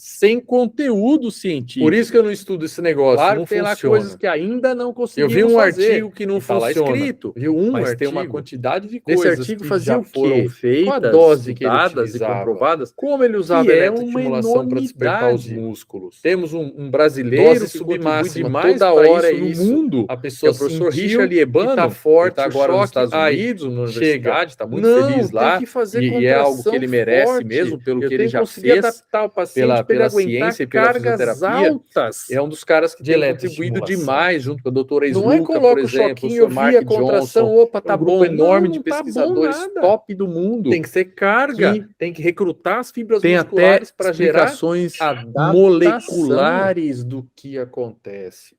sem conteúdo científico. Por isso que eu não estudo esse negócio. Claro, não tem funciona. Lá coisas que ainda não conseguimos fazer. Eu vi um artigo que não funciona. Escrito. Viu mas artigo, tem uma quantidade de coisas. Esse artigo fazia o quê? Feitas, com a dose que ele utilizava, e comprovadas. Como ele usava a eletroestimulação para despertar os músculos. Temos um brasileiro que submáxima mais toda hora isso no mundo. A pessoa, o professor Richard Liebano, que está forte, tá agora nos Estados Unidos, na universidade, está muito feliz lá. E é algo que ele merece mesmo, pelo que ele já fez. Adaptar o paciente pela ciência e pela fisioterapia, altas. É um dos caras que tem contribuído demais, junto com a doutora Isluca, por exemplo, o Sr. Mark Johnson, opa, tá um grupo enorme de pesquisadores top do mundo. Tem que ser carga, tem que recrutar as fibras musculares para gerar explicações moleculares do que acontece.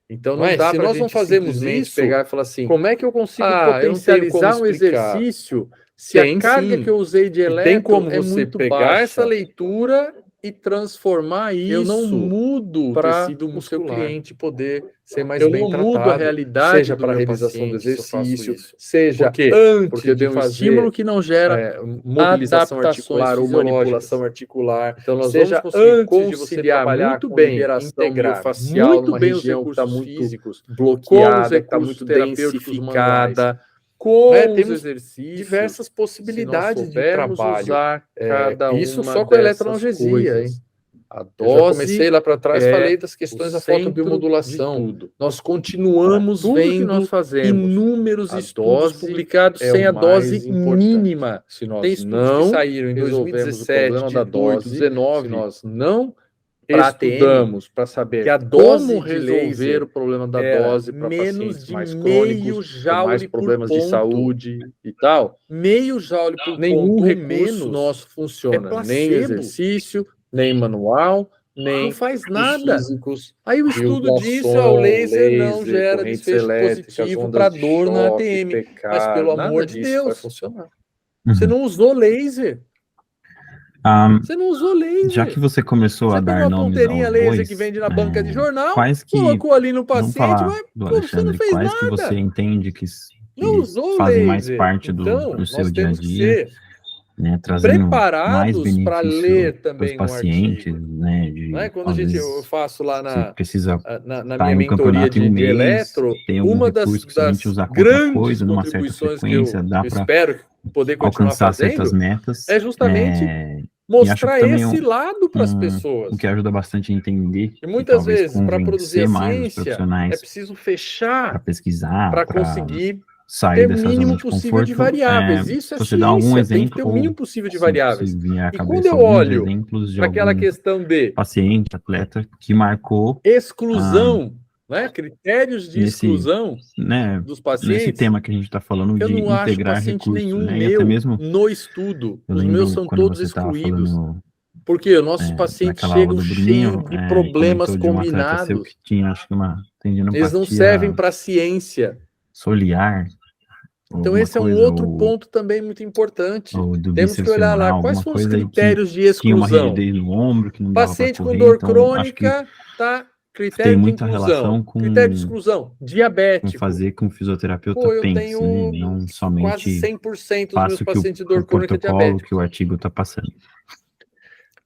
Então não dá para nós não fazermos isso, pegar e falar assim, como é que eu consigo potencializar um exercício se a carga que eu usei de eletro tem como você pegar essa leitura e transformar isso. Eu não mudo para o seu cliente poder ser mais bem tratado. Eu não mudo a realidade, seja para a realização do exercício, seja antes eu tenho um estímulo que não gera mobilização articular ou manipulação articular. Então nós vamos conseguir conciliar muito bem, integrar facial muito bem os recursos físicos, bloqueada, que está muito densificada. Com temos exercícios, diversas possibilidades de trabalho. Usar cada isso só com a eletroanalgesia, hein? A dose, eu já comecei lá para trás, falei das questões da fotobiomodulação. Nós continuamos vendo nós inúmeros estudos publicados sem a dose mínima. Se nós tem estudos que saíram em 2017, 2018, 2019, nós não estudamos para saber que a dose como resolver o problema da dose para pacientes mais crônicos, com mais problemas de saúde e tal. Meio joule por nenhum recurso nosso funciona, nem exercício, nem manual, nem não faz nada. Físicos, aí o estudo diz que o laser não gera desfecho positivo para dor na ATM, mas pelo amor de Deus, vai funcionar. Você não usou laser. Você não usou laser. Já que você começou a dar nomes aos bois, laser que vende na banca de jornal, quais que colocou ali no paciente, mas você não fez quais nada. Que você entende que fazem mais parte do seu dia a dia, né, trazendo mais benefício para os pacientes, né? Quando eu faço lá na minha mentoria de eletro, uma das grandes numa certa frequência, dá para poder continuar alcançar fazendo, certas metas, é justamente mostrar esse lado para as pessoas. O que ajuda bastante a entender. E muitas vezes, para produzir a ciência, é preciso fechar para pesquisar, para conseguir sair ter o mínimo possível de variáveis. Isso é ciência, dar algum exemplo, tem que ter o mínimo possível de variáveis. E quando eu olho para aquela questão de paciente, atleta, que marcou exclusão, né? Critérios de exclusão dos pacientes. Nesse tema que a gente está falando de integrar recursos, nenhum né? meu até mesmo, no estudo. Os meus são todos excluídos. Porque os nossos pacientes chegam cheios de problemas combinados. Que tinha, acho que eles não servem para a ciência. Soliar. Então esse é um outro ponto também muito importante. Temos que olhar lá quais são os critérios de exclusão. No ombro, que não paciente com dor crônica, tá? Critério tem de muita inclusão. Relação com critério de exclusão. Diabético. Com fazer com o fisioterapeuta pense, né? Não somente quase 100% dos meus pacientes de dor crônica diabética que o artigo está passando.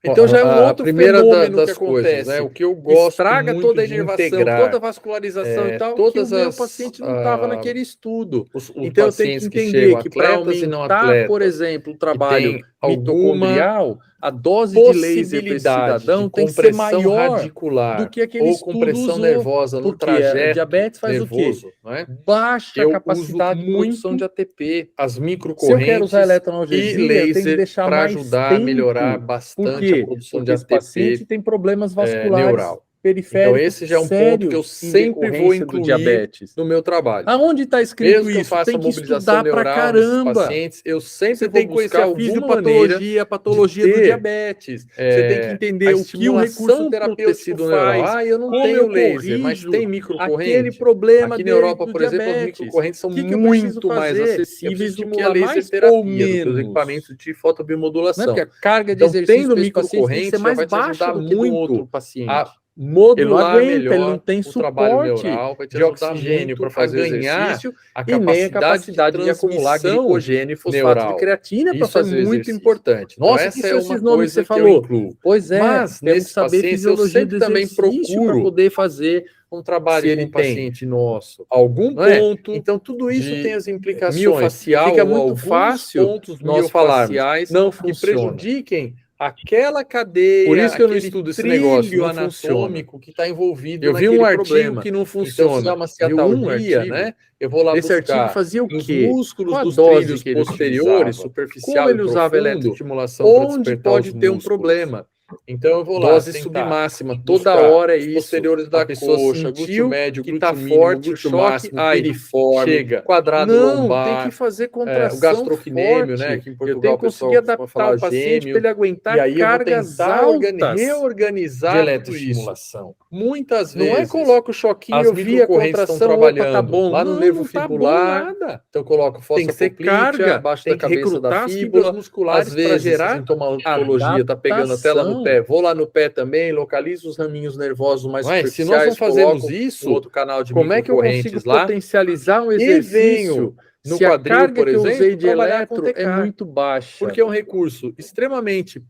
Então já é um outro fenômeno que acontece, né? O que eu gosto estraga muito toda a inervação, toda a vascularização e tal, todas que o meu paciente não estava naquele estudo. Então eu tenho que entender que para aumentar, por exemplo, o trabalho mitocondrial, a dose de laser para esse cidadão tem que ser maior radicular do que aquele ou compressão nervosa no trajeto. Diabetes faz nervoso, o quê? Né? Baixa a capacidade de produção de ATP, as microcorrentes. Se eu quero usar eletroanalgesia, e laser para ajudar a melhorar bastante a produção de ATP. Esse paciente tem problemas vasculares neural. Então esse já é um ponto que eu sempre vou incluir diabetes no meu trabalho. Aonde está escrito mesmo isso? Que eu faça tem que estudar para caramba. Pacientes, eu sempre vou buscar alguma maneira a patologia do diabetes. Você tem que entender o que o recurso terapêutico faz. Eu não tenho laser, mas tem microcorrente. Aquele problema aqui na Europa, por exemplo, as microcorrentes são muito mais acessíveis do que a laser terapia, dos equipamentos de fotobiomodulação. Porque a carga de exercício tendo microcorrente já vai te ajudar muito outro paciente. Modular melhor, ele não tem suporte neural, de oxigênio para fazer exercício e nem a capacidade de acumular glicogênio e fosfato de creatina para fazer exercício. Isso é muito importante. Nossa, essa é uma coisa que você falou. Pois é, mas nesse paciente eu sempre também procuro para poder fazer um trabalho com um paciente nosso. Algum ponto. Então tudo isso tem as implicações. Miofacial, fica muito fácil nós falarmos não que prejudiquem aquela cadeia, por isso que eu não estudo esse negócio anatômico que está envolvido. Eu vi um artigo problema. Que não funciona. Então, uma ciatalgia, né? Eu vou lá esse buscar artigo fazia o quê? Os músculos dos trídeos posteriores, superficial, como ele usava eletroestimulação, onde pode ter um problema. Então eu vou lá, dose submáxima toda hora isso, posteriores da coxa, glúteo médio, que está forte, o choque, piriforme, chega, quadrado lombar, tem que fazer contração, o gastrocnêmio, né, que em Portugal eu tenho que conseguir adaptar o paciente para ele aguentar cargas altas, reorganizar de eletroestimulação. Muitas vezes, não é coloco o choquinho, eu vi a contração, trabalhando, tá bom, lá no nervo fibular, nada. Então eu coloco fossa poplítea, abaixo da cabeça da fíbula, musculares para gerar, a sintomatologia está pegando até lá no pé, vou lá no pé também, localizo os raminhos nervosos mais superficiais. Se nós não fazemos isso, outro canal de como é que eu consigo potencializar um exercício no quadril, por exemplo, que eu usei de eletro é muito baixa, porque é um recurso extremamente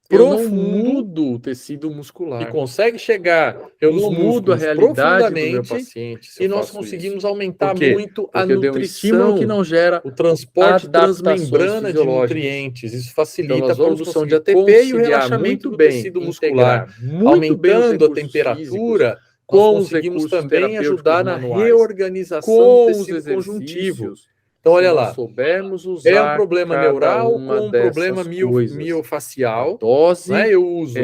profundo, mudo o tecido muscular. E consegue chegar, eu não mudo a realidade do meu paciente. E nós conseguimos aumentar muito a nutrição que não gera o transporte transmembrana de nutrientes. Isso facilita a produção de ATP e o relaxamento do tecido muscular. Aumentando a temperatura, conseguimos também ajudar na reorganização do tecido conjuntivo. Então, olha lá, é um problema neural com um problema miofacial. Dose, né? Eu uso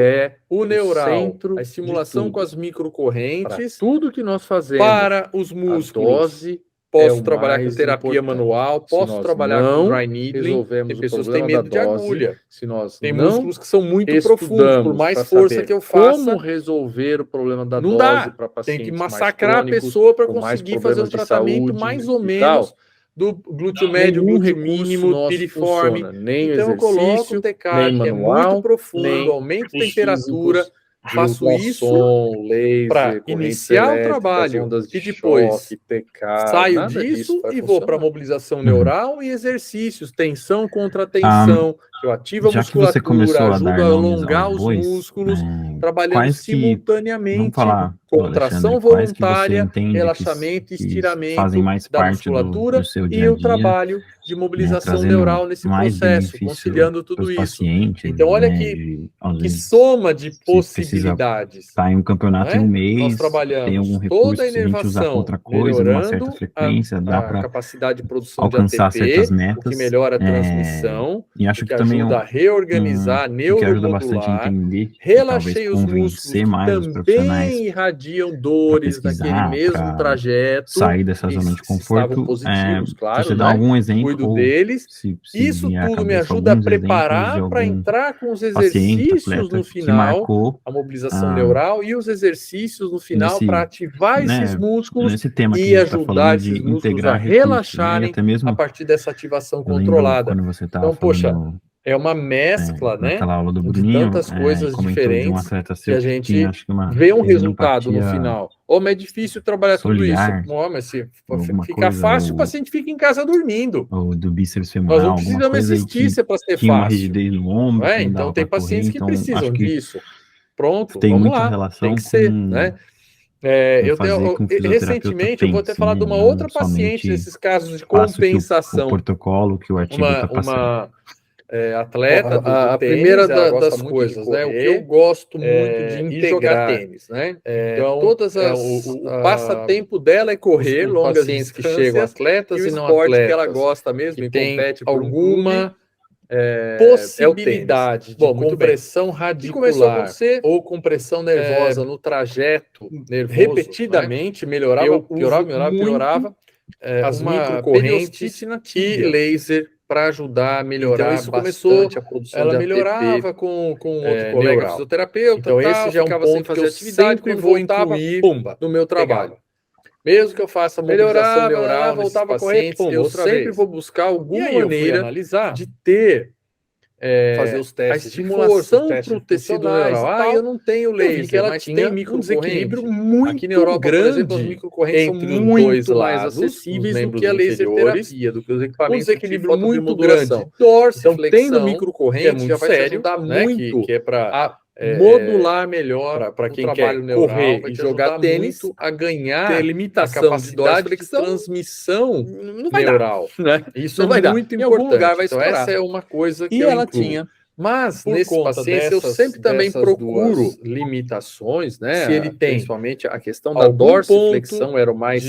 o neural, a estimulação com as microcorrentes, tudo que nós fazemos para os músculos. A dose posso trabalhar com terapia manual, posso trabalhar com dry needling. Tem pessoas que têm medo de agulha. Tem músculos que são muito profundos, por mais força que eu faça. Como resolver o problema da dose para pacientes? Tem que massacrar a pessoa para conseguir fazer um tratamento mais ou menos do glúteo médio, glúteo mínimo, piriforme. Então eu coloco o TK, que é muito profundo, aumento a temperatura, faço isso para iniciar o trabalho e depois saio disso e vou para mobilização neural e exercícios, tensão contra tensão, eu ativo a musculatura, ajudo a alongar os músculos, trabalhando simultaneamente, contração voluntária, relaxamento e estiramento da musculatura e o trabalho de mobilização neural nesse processo, conciliando tudo isso. Então olha que soma de possibilidades. Tá em um campeonato em um mês, nós trabalhamos tem algum recurso, toda a inervação, uma certa frequência, dá para capacidade de produção alcançar de ATP, certas metas, o que melhora a transmissão, e acho que também ajuda a reorganizar, neuromodular, relaxei os músculos que também irradiam dores naquele mesmo trajeto, sair dessa zona de conforto, positivos, claro, você dá algum exemplo, cuido deles, isso tudo me ajuda a preparar para entrar com os exercícios no final, a mobilização neural e os exercícios no final para ativar esses músculos e ajudar esses músculos a relaxarem a partir dessa ativação controlada. Então, poxa, é uma mescla, né, de tantas coisas diferentes que a gente vê um resultado no final. Mas é difícil trabalhar tudo isso. Mas se ficar fácil, o paciente fica em casa dormindo. Ou do bíceps femoral, nós não precisamos assistir se é para ser fácil. Uma rigidez no ombro, então tem pacientes que precisam disso. Pronto, tem vamos muita lá, relação tem que ser, né? Recentemente eu vou até falar de uma outra paciente nesses casos de compensação. O protocolo que o artigo está passando. atleta a tênis, primeira das coisas, correr, né? O que eu gosto muito de integrar, jogar tênis, né? Então, o passatempo dela é correr longas distâncias que chegam atletas e e o não esporte atletas, que ela gosta mesmo que e tem compete por alguma possibilidade de compressão radicular começou a acontecer, ou compressão nervosa no trajeto nervoso, repetidamente, né? melhorava, piorava, as uma microcorrentes periostite na e tíbia. laser para ajudar a melhorar Então, isso bastante a produção ela de melhorava ATP, com outro colega neural. fisioterapeuta. Então, esse já é um ficava sem ponto fazer que eu atividade, sempre quando vou voltava, incluir pumba, no meu trabalho. pegava. Mesmo que eu faça mobilização neural, voltava a correr, eu sempre vou buscar alguma maneira de ter fazer os testes a estimulação para o tecido neural. eu não tenho laser, vi que ela mas tinha tem um desequilíbrio muito Aqui na Europa, grande, por exemplo, as microcorrentes são entre muito mais lados, acessíveis do membros que a laser inferiores, terapia, do que os um equipamentos desequilíbrio de muito fotobiomodulação. grande, dorsiflexão, Então, tendo microcorrente, muito já vai te sério, ajudar né, muito que é para modular melhor para o quem trabalho quer neural, correr vai e te jogar ajudar tênis, muito a ganhar ter limitação a capacidade de transmissão não vai neural, dar, né? Isso não vai dar. muito Em importante. algum lugar vai então, estourar. essa é uma coisa que E eu ela incluo. tinha, Mas por nesse conta paciente eu sempre também procuro limitações, né? se ele tem principalmente a questão da algum dorsiflexão era o mais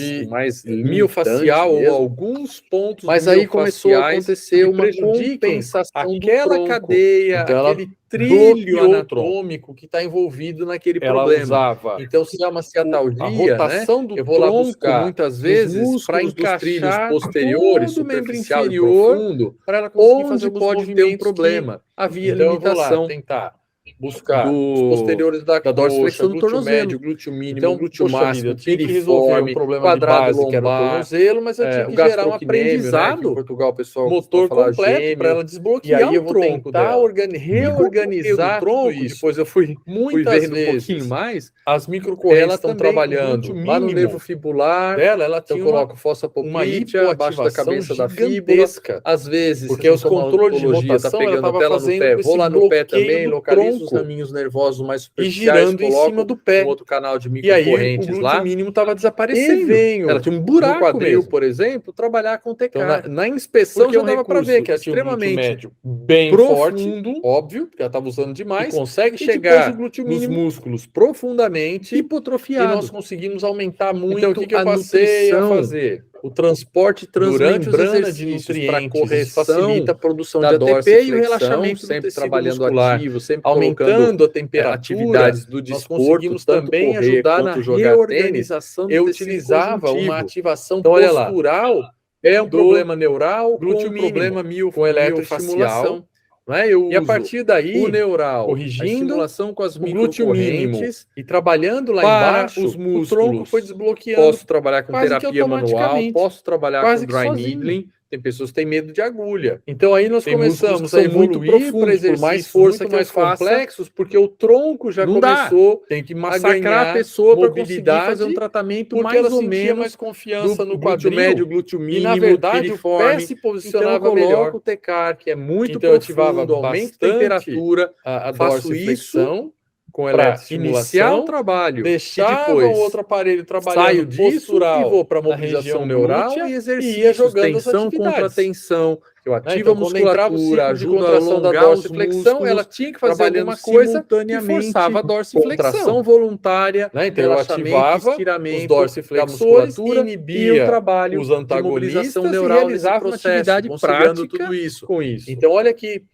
miofacial ou mesmo. alguns pontos Mas aí começou a acontecer uma prejudiquem compensação aquela do tronco. cadeia, Então, aquele trilho bloqueou anatômico que está envolvido naquele ela problema. usava Então, se é uma ciatalgia, a rotação do eu vou lá tronco, buscar muitas vezes para dos trilhos encaixar posteriores, todo o membro superficial e inferior, profundo, para ela conseguir onde fazer alguns pode ter um movimentos problema. Havia Então, eu vou lá limitação tentar buscar os do posteriores da dorsiflexão do glúteo tornozelo, médio, glúteo mínimo, Então, glúteo poxa máximo, vida, eu tinha que resolver um problema quadrado de base, que era o lombar, tornozelo, mas eu tinha que o gerar um gastrocnêmio, aprendizado, né, que em Portugal o pessoal motor costuma falar completo gêmeo, para ela e desbloquear aí eu o vou tronco tentar dela. reorganizar do tudo tronco, isso. depois eu fui Muitas vendo vezes, um pouquinho mais, as microcorrentes ela estão também, trabalhando glúteo lá no mínimo nervo fibular dela, ela então tinha eu coloco fossa uma poplítea abaixo da cabeça da fíbula, às vezes, porque os controles de rotação, tá pegando ela tela no pé, vou lá no pé também, localizo os tronco raminhos nervosos mais e superficiais, girando em cima do pé. um outro canal de E aí o microcorrentes glúteo lá, mínimo estava e desaparecendo. venho Ela tinha um buraco no quadril, mesmo. por exemplo, trabalhar com Então, tecar. na inspeção Porque já é um dava para ver que ela tinha um glúteo extremamente médio bem profundo, forte, óbvio, porque ela estava usando demais, e consegue depois chegar o glúteo nos mínimo músculos profundamente hipotrofiado. e nós conseguimos aumentar muito Então, o que eu passei a fazer? o transporte Durante os transmembrana de exercícios nutrientes para correção, facilita a produção da de ATP e o relaxamento sempre do trabalhando muscular, ativo, sempre aumentando a temperatura, atividades do nós desporto, conseguimos tanto também correr ajudar na quanto jogar tênis. reorganização do Eu tecido utilizava conjuntivo. uma ativação Então, olha lá, postural, é um do problema neural com glúteo um mínimo, problema com eletroestimulação. Não é? E a partir daí, o neural, corrigindo a estimulação com as o glúteo mínimo microcorrentes e trabalhando lá para embaixo, os músculos, o tronco foi desbloqueando. Posso trabalhar com quase que terapia manual, automaticamente, posso trabalhar quase com que dry sozinho. needling. Tem pessoas que têm medo de agulha. Então aí nós Tem músculos começamos que a são muito evoluir profundos, para exercícios por mais força muito que eu mais faça, complexos, porque o tronco já não dá. começou Tem que a massacrar ganhar a pessoa para conseguir mobilidade, fazer um tratamento porque mais ela ou sentia menos mais confiança do no glúteo quadril, médio, glúteo mínimo, e na verdade o pé piriforme. se Então eu posicionava coloco melhor. o tecar, que é muito Então eu ativava profundo, aumento a bastante temperatura, a faço dorsiflexão com para eletroestimulação, iniciar o trabalho, deixava e depois o outro aparelho trabalhando saio disso postural e vou para na mobilização região neural glútea e e exercícios, ia jogando as tensão contra atividades. tensão, eu ativo Então, a quando entrava o musculatura, ciclo de ajudo a contração da alongar os dorsiflexão, músculos, ela tinha que fazer trabalhando alguma coisa que simultaneamente, forçava a dorsiflexão. contração voluntária, Então eu ativava estiramento os dorsiflexores, da musculatura, inibia e o trabalho os antagonistas de mobilização e neural realizava uma processo, atividade conciliando prática tudo isso. com isso. Então olha que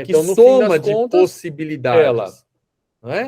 Então, no soma fim das de contas, possibilidades. ela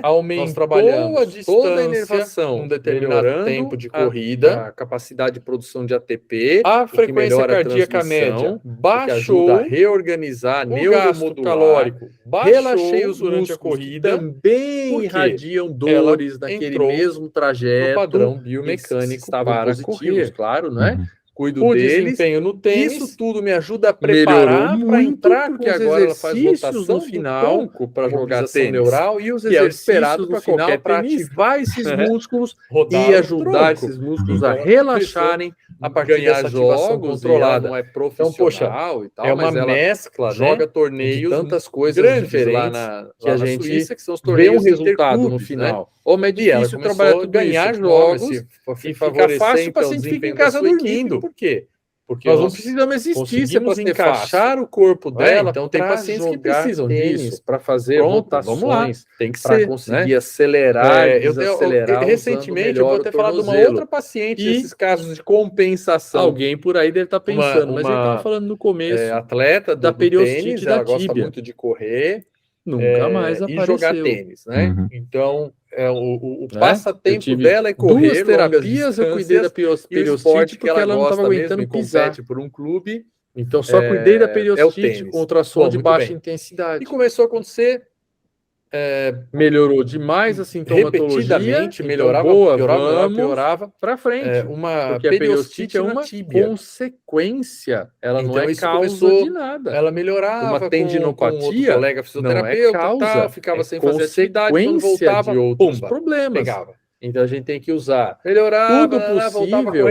Aumentou nós trabalhamos a distância, toda a inervação num determinado melhorando tempo de corrida, a capacidade de produção de ATP, a o que frequência melhora a cardíaca transmissão, média o que baixou, ajuda a reorganizar o gasto neuromodular, calórico baixou relaxei os durante a músculos corrida, que também porque irradiam dores ela naquele entrou mesmo trajeto, no padrão que biomecânico estavam para positivos, correr. claro, né? Cuido O deles. desempenho no tênis, Isso tudo me ajuda a melhorou preparar para muito, entrar porque com os agora ela faz exercícios rotação no do final tronco para a jogar mobilização tênis, neural e os que é o exercícios esperado no para final qualquer para tenista. ativar esses músculos Rodar e o ajudar tronco. esses músculos Então, a ela relaxarem a a partir ganhar dessa ativação jogos controlada. Não é Então, profissional poxa, e tal, é uma mas ela mescla, joga né, torneios de tantas coisas grandes diferentes que a gente Suíça, que são os vê um torneios resultado no interclubes, final. né? Como é E ela difícil começou trabalhar a tudo ganhar isso, jogos e e fica ficar fácil, fácil, o o paciente paciente fica em fica casa dormindo. Por quê? Porque nós não precisamos existir, você pode encaixar o corpo dela. Então tem pacientes que precisam disso para fazer rotações, tem que ser, para conseguir acelerar, desacelerar. Recentemente eu vou ter falado de uma outra paciente, esses casos de compensação. Alguém por aí deve estar pensando, mas ele estava falando no começo, atleta da periostite tênis, da ela tíbia. gosta muito de correr, nunca mais apareceu. E jogar tênis, né? Então o passatempo dela é correr. Duas terapias eu cuidei da periostite porque ela não estava aguentando pisar por um clube. Então só cuidei da periostite com ultrassom de baixa intensidade. E começou a acontecer, melhorou demais a sintomatologia, repetidamente, melhorava, piorava para frente. Porque a periostite é uma consequência, ela não é causa de nada. Ela melhorava uma tendinopatia, com outro colega fisioterapeuta, não é causa, ficava sem fazer atividade, quando voltava, de outros problemas. Pegava. Então a gente tem que usar melhorava, tudo possível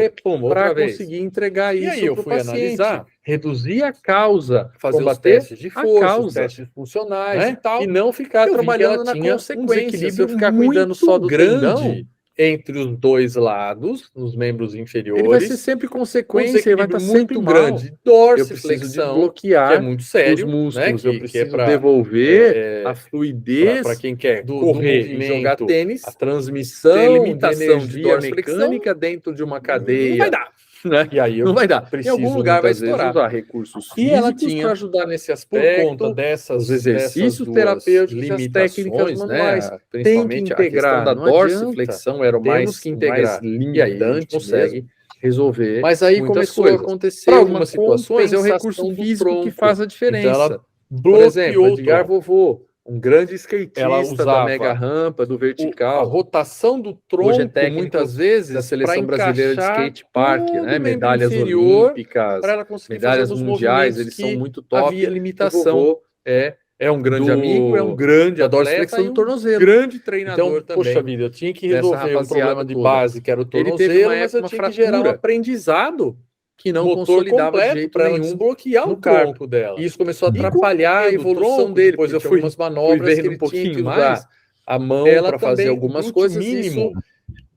para conseguir entregar isso. E aí eu fui analisar, reduzir a causa, fazer os testes de força, os testes funcionais e tal, e não ficar trabalhando na consequência. Se eu ficar cuidando só do tendão, entre os dois lados, nos membros inferiores, ele vai ser sempre consequência, ele vai estar sempre muito grande. Dorsiflexão, bloquear, que é muito sério, os músculos, né? eu preciso devolver a fluidez para quem quer correr e jogar tênis, a transmissão, limitação de biomecânica dentro de uma cadeia. Não vai dar. Né? E aí não vai dar. Em algum lugar vai estourar. Usar recursos físicos, e ela tinha para ajudar nesse aspecto, por conta os exercícios terapêuticos, as técnicas manuais, né? Principalmente a questão da dorsiflexão era o mais limitante, e aí a gente consegue resolver. Mas aí começou a acontecer algumas situações, é o recurso físico que faz a diferença. Então ela por exemplo, Edgar Vovô, um grande skatista da mega rampa, do a vertical. rotação do tronco, hoje é técnico muitas vezes, da seleção brasileira de skate park, né? Medalhas olímpicas, para ela conseguir medalhas fazer mundiais, eles são muito top. Havia limitação. É um grande amigo, é um grande atleta e um grande treinador então, também. Poxa vida, eu tinha que resolver um problema de base, que era o tornozelo, mas eu tinha que gerar um aprendizado que não consolidava de jeito para nenhum desbloquear no o tronco dela. E isso começou a atrapalhar a evolução dele. Depois eu fui umas manobras vendo que um pouquinho mais a mão para fazer algumas coisas. Mínimo.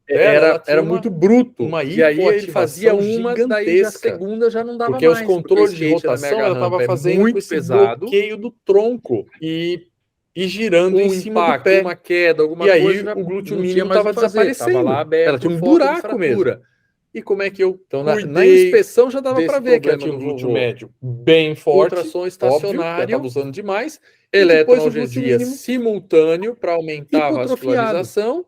Era muito bruto. E aí ele fazia uma, daí a segunda já não dava porque mais. Porque os controles de rotação ela estava fazendo muito pesado, bloqueio do tronco e girando em cima do pé. Uma queda, alguma coisa. E aí o glúteo mínimo estava desaparecendo. Lá aberto, ela tinha um buraco mesmo. E como é que eu então, na inspeção já dava para ver que ela tinha um glúteo médio bem forte, ultrassom estacionário, estava usando demais, eletroanalgesia simultâneo para aumentar a vascularização.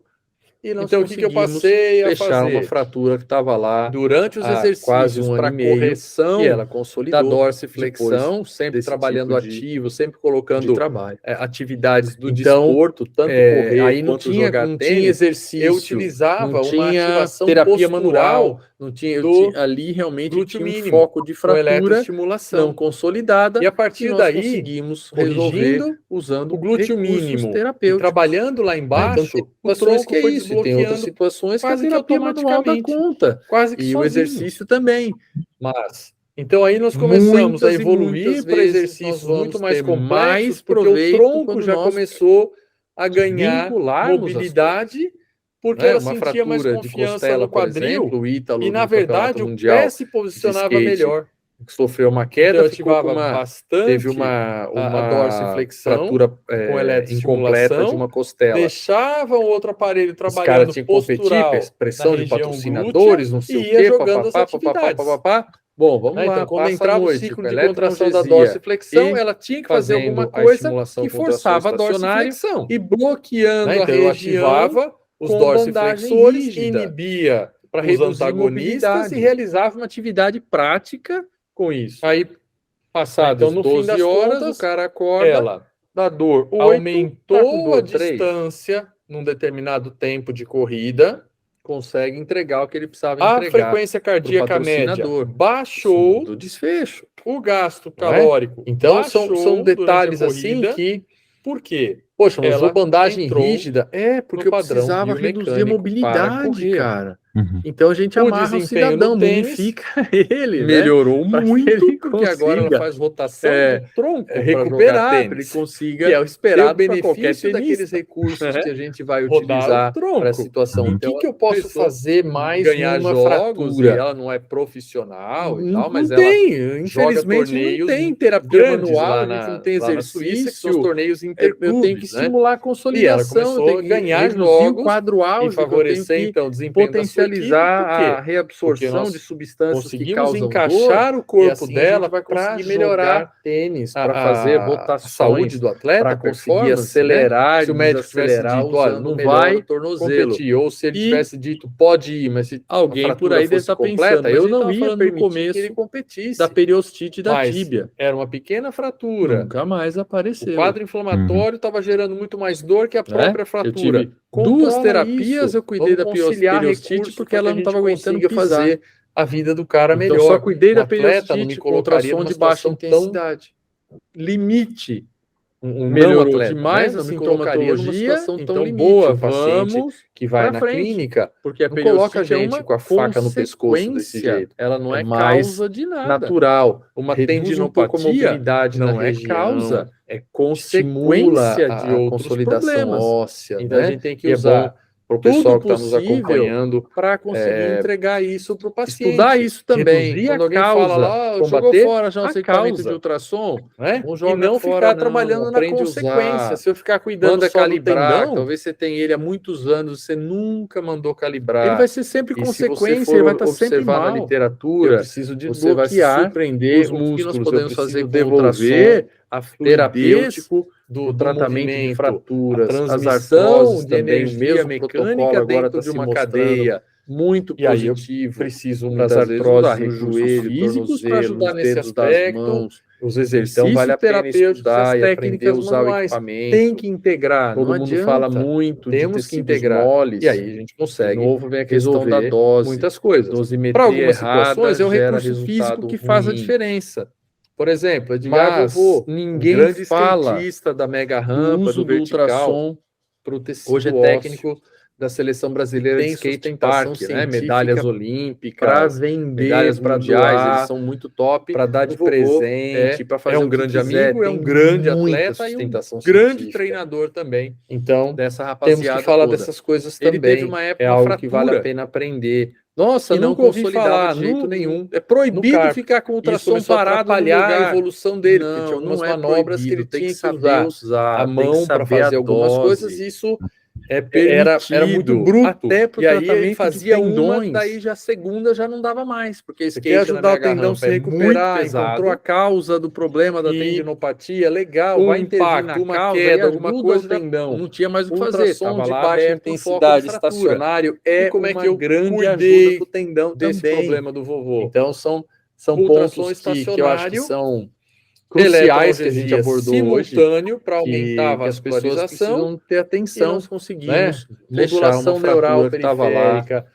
Então, o que eu passei a fechar fazer? Uma fratura que estava lá durante os exercícios para correção e ela consolidou, da dorsiflexão, sempre trabalhando tipo ativo, sempre colocando atividades do então, desporto, tanto correr aí não quanto tinha, jogar não tênis. tinha exercício, eu utilizava não tinha uma ativação terapia postural, manual, não tinha, ali realmente tinha um mínimo, foco de fratura não consolidada, e a partir nós daí conseguimos resolver usando o glúteo mínimo, trabalhando lá embaixo, o tronco que é isso. E tem outras situações que a terapia manual dá conta. Quase que e sozinho. O exercício também. Mas, então aí nós começamos a evoluir para exercícios muito mais complexos, porque o tronco já começou a ganhar mobilidade, porque ela sentia mais confiança no quadril, e na verdade o pé se posicionava melhor. Sofreu uma queda, ativava bastante, teve uma dorsiflexão, fratura incompleta de uma costela. Deixava o outro aparelho trabalhando. Os caras tinham que competir, pressão de patrocinadores, não sei o quê, jogando as atividades. Bom, vamos lá. Então, quando entrava o ciclo de contração da dorsiflexão, ela tinha que fazer alguma coisa que forçava a dorsiflexão. E bloqueando a região, ativava os dorsiflexores, inibia para reduzir antagonistas e realizava uma atividade prática com isso. Aí, passadas no 12 fim das horas, contas, o cara acorda, ela da dor 8, aumentou a distância num determinado tempo de corrida, consegue entregar o que ele precisava entregar. A frequência cardíaca média baixou do desfecho. O gasto calórico Então são detalhes assim que... Por quê? Poxa, não usou bandagem rígida? Porque eu precisava reduzir a mobilidade, cara. Então a gente amarra o cidadão, mumifica ele, melhorou muito, porque agora ela faz rotação do tronco, recuperar, para ele consiga ter o esperado ter o benefício daqueles recursos que a gente vai utilizar para a situação. Então, o que eu posso fazer mais ganhar jogos? Ela não é profissional e tal, mas ela infelizmente não tem terapia manual, não tem exercício, que são os torneios interclubes, eu tenho que estimular a consolidação, eu tenho que ganhar jogos, o quadro áudio, e favorecer então o desempenho potencializar a reabsorção de substâncias que causam encaixar dor, o corpo assim dela para melhorar tênis, para fazer rotações, a saúde do atleta, para conseguir acelerar, se o médico tivesse dito, olha, não vai competir, ou se ele tivesse dito, pode ir, mas se alguém por aí deve estar pensando, eu não ia permitir que ele competisse da periostite da tíbia. Era uma pequena fratura. Nunca mais apareceu. O quadro inflamatório estava gerando muito mais dor que a própria fratura. Duas terapias eu cuidei da periostite porque ela não estava aguentando fazer a vida do cara melhor. Então, só cuidei da periostite com ultrassom de baixa intensidade. Limite. Melhorou demais a sintomatologia, então boa, vamos que vai na clínica, porque a periostite coloca a gente com a faca no pescoço desse jeito. Ela não é causa de nada. Natural. Uma tendinopatia não é causa, é consequência de outros consolidação óssea. Então a gente tem que usar para o pessoal que está nos acompanhando para conseguir entregar isso para o paciente. Estudar isso também. Quando alguém fala lá, jogou fora já um equipamento de ultrassom, e não ficar trabalhando na consequência. Se eu ficar cuidando só do tendão, talvez você tenha ele há muitos anos, você nunca mandou calibrar. Ele vai ser sempre consequência, ele vai estar sempre mal. Na literatura, eu preciso de você vai se surpreender os músculos, que nós podemos fazer devolver a terapêutico do tratamento de fraturas, as artroses de energia mecânica dentro de uma cadeia muito positivo. Eu preciso das artroses no joelho, físicos para ajudar nesse aspecto. Os exercícios então, vale a pena estudar e aprender a usar o equipamento. Tem que integrar. Todo mundo fala muito, temos que integrar. Moles, e aí a gente consegue. De novo vem a questão da dose, muitas coisas. Para algumas situações é o recurso físico que faz a diferença. Por exemplo, Edgar, ninguém fala da mega rampa, do ultrassom para o tecido hoje é técnico da seleção brasileira de skate park, né? Medalhas olímpicas, medalhas mundiais, eles são muito top para dar de presente, para fazer um grande amigo, é um grande atleta e um grande treinador também. Então, temos que falar dessas coisas também. Ele teve uma época é algo que vale a pena aprender. Nossa, nunca ouvi falar de jeito nenhum. É proibido ficar com o ultrassom parado para a evolução dele, porque tinha algumas manobras que ele tinha que usar a mão para fazer algumas coisas, e isso era muito bruto. Até pro tratamento aí fazia uma, daí já a segunda já não dava mais, porque skate quer ajudar o tendão a se recuperar, encontrou a causa do problema da tendinopatia, legal, vai intervir uma queda, alguma coisa, tendão. Não tinha mais o que fazer, estava de baixa intensidade estacionário, como é que eu grande ajuda pro tendão desse problema do vovô. Então são pontos que eu acho que são cruciais que a gente abordou simultâneo para aumentar a vascularização, ter atenção, nós conseguimos modulação neural periférica,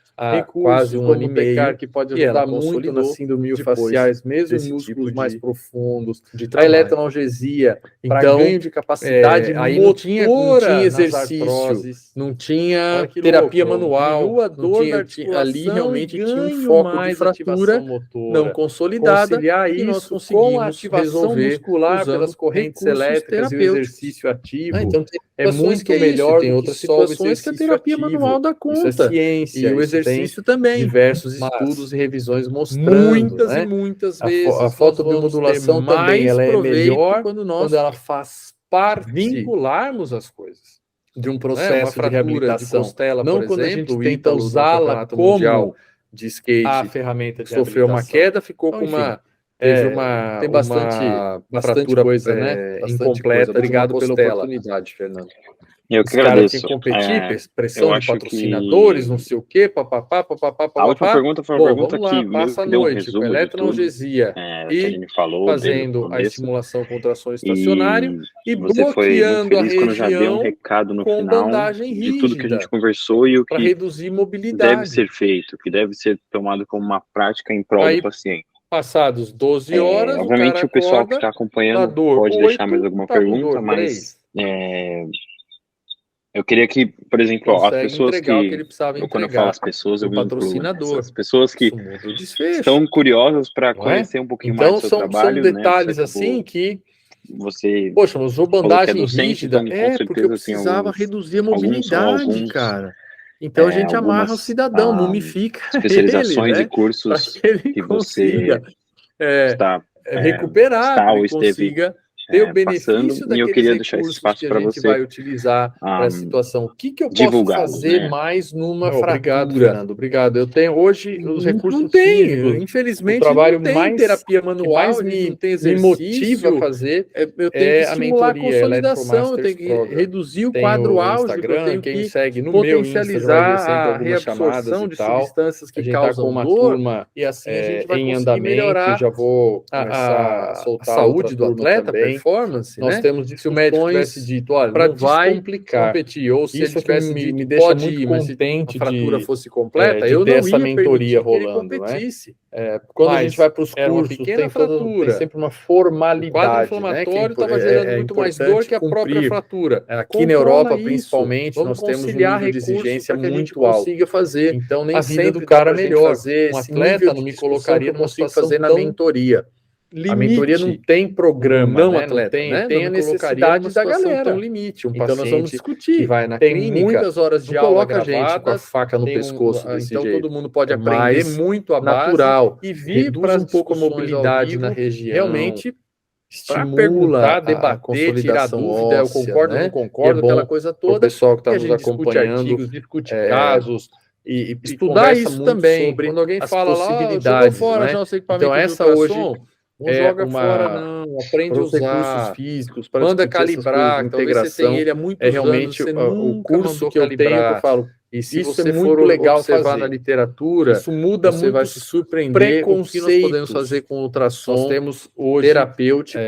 quase um ano e meio, que pode ajudar muito nas síndromes faciais, mesmo em músculos mais profundos, a eletroanalgesia, para ganho de capacidade aí não tinha exercício, não tinha terapia manual, ali realmente tinha um foco de fratura não consolidada, e nós conseguimos resolver muscular pelas correntes elétricas e o exercício ativo. Então é muito melhor, tem outras situações que a terapia manual dá conta. Isso é ciência, e o exercício também. Diversos estudos e revisões mostrando. Muitas e muitas vezes. A fotobiomodulação também ela é melhor quando ela faz parte. Vincularmos as coisas. De um processo de reabilitação. De costela, não quando exemplo, a gente tenta usá-la como de skate. A ferramenta de sofreu uma queda, ficou com uma. Tem bastante coisa, né? Incompleta. Obrigado pela oportunidade, Fernando. Eu que agradeço. Os caras têm que competir, pressão de patrocinadores, não sei o quê, papapá. A última pergunta foi uma pergunta que passa a noite, com eletroanalgesia e fazendo a estimulação com ultrassom estacionário e bloqueando a região com bandagem rígida, de tudo que a gente conversou e o que reduzir mobilidade. Deve ser feito, que deve ser tomado como uma prática em prol do paciente. Passados 12 horas, obviamente o pessoal que está acompanhando pode deixar mais alguma pergunta, mas Eu queria que, por exemplo, as pessoas que ele quando eu falo as pessoas, eu me patrocinador, as pessoas que estão curiosas para conhecer um pouquinho mais do seu trabalho, são detalhes assim que você, poxa, mas usou bandagem rígida, porque eu precisava reduzir a mobilidade, cara. Então a gente amarra o cidadão, mumifica especializações ele, e cursos para que ele consiga recuperar, está ou consiga ter o benefício e eu queria deixar esse espaço para você vai utilizar para a situação. O que eu posso fazer mais numa fratura? Obrigado, Fernando. Obrigado. Eu tenho hoje os recursos não tem, físicos, infelizmente, o trabalho não tem mais terapia manual, mais me motiva a fazer. Eu tenho que estimular a consolidação, eu tenho que reduzir o quadro álgico, eu tenho que segue no potencializar a reabsorção de substâncias que causam uma dor, turma e assim a gente vai em conseguir andamento, melhorar já vou a saúde do atleta, performance, nós né? temos Se o médico tivesse dito, olha, para não vai complicar, competir, ou se isso ele tivesse me dito, deixa pode muito ir, mas se contente a fratura de fosse completa, de eu ter não essa ia mentoria permitir rolando, que ele competisse. Quando Mas a gente vai para os era uma cursos, pequena fratura. tem sempre uma O quadro formalidade, inflamatório estava gerando muito mais dor que a própria fratura. Aqui na Europa, principalmente, nós temos um nível de exigência muito alto. Consiga fazer então, nem a vida do sempre cara dá pra gente melhor. fazer Um esse atleta nível não de me discussão colocaria que eu numa consigo situação fazer na tão mentoria. A mentoria não tem programa, não né? atleta, não tem, né? tem Não a me colocaria necessidade numa da situação galera. tão limite. Então nós vamos Paciente discutir. que vai na tem clínica, muitas horas de não aula coloca a gente com a gravadas, faca no tem pescoço desse então jeito. todo mundo pode É aprender mais muito a natural. base e vir Reduz para um pouco a discussões mobilidade ao vivo, na região, realmente para estimula perguntar, a debater, tirar consolidação dúvida, eu óssea, concordo, né? não concordo, E é aquela bom coisa para o toda. pessoal que está E a nos gente discute acompanhando, artigos, discute casos, e estudar conversa isso muito também. sobre Quando alguém as fala lá, possibilidades, jogou fora não é? já os equipamentos Então de essa hoje ultrassom, não é joga uma fora não, aprende a para os recursos usar, físicos, para manda discutir essas coisas calibrar, de talvez você tenha integração, ele há muitos é realmente anos, você o nunca curso mandou que eu tenho, que eu calibrar. falo. E se Isso você é muito for legal observar fazer. na literatura, Isso muda você muito vai se surpreender com o que nós podemos preconceitos. fazer com ultrassom. Nós temos hoje terapêutico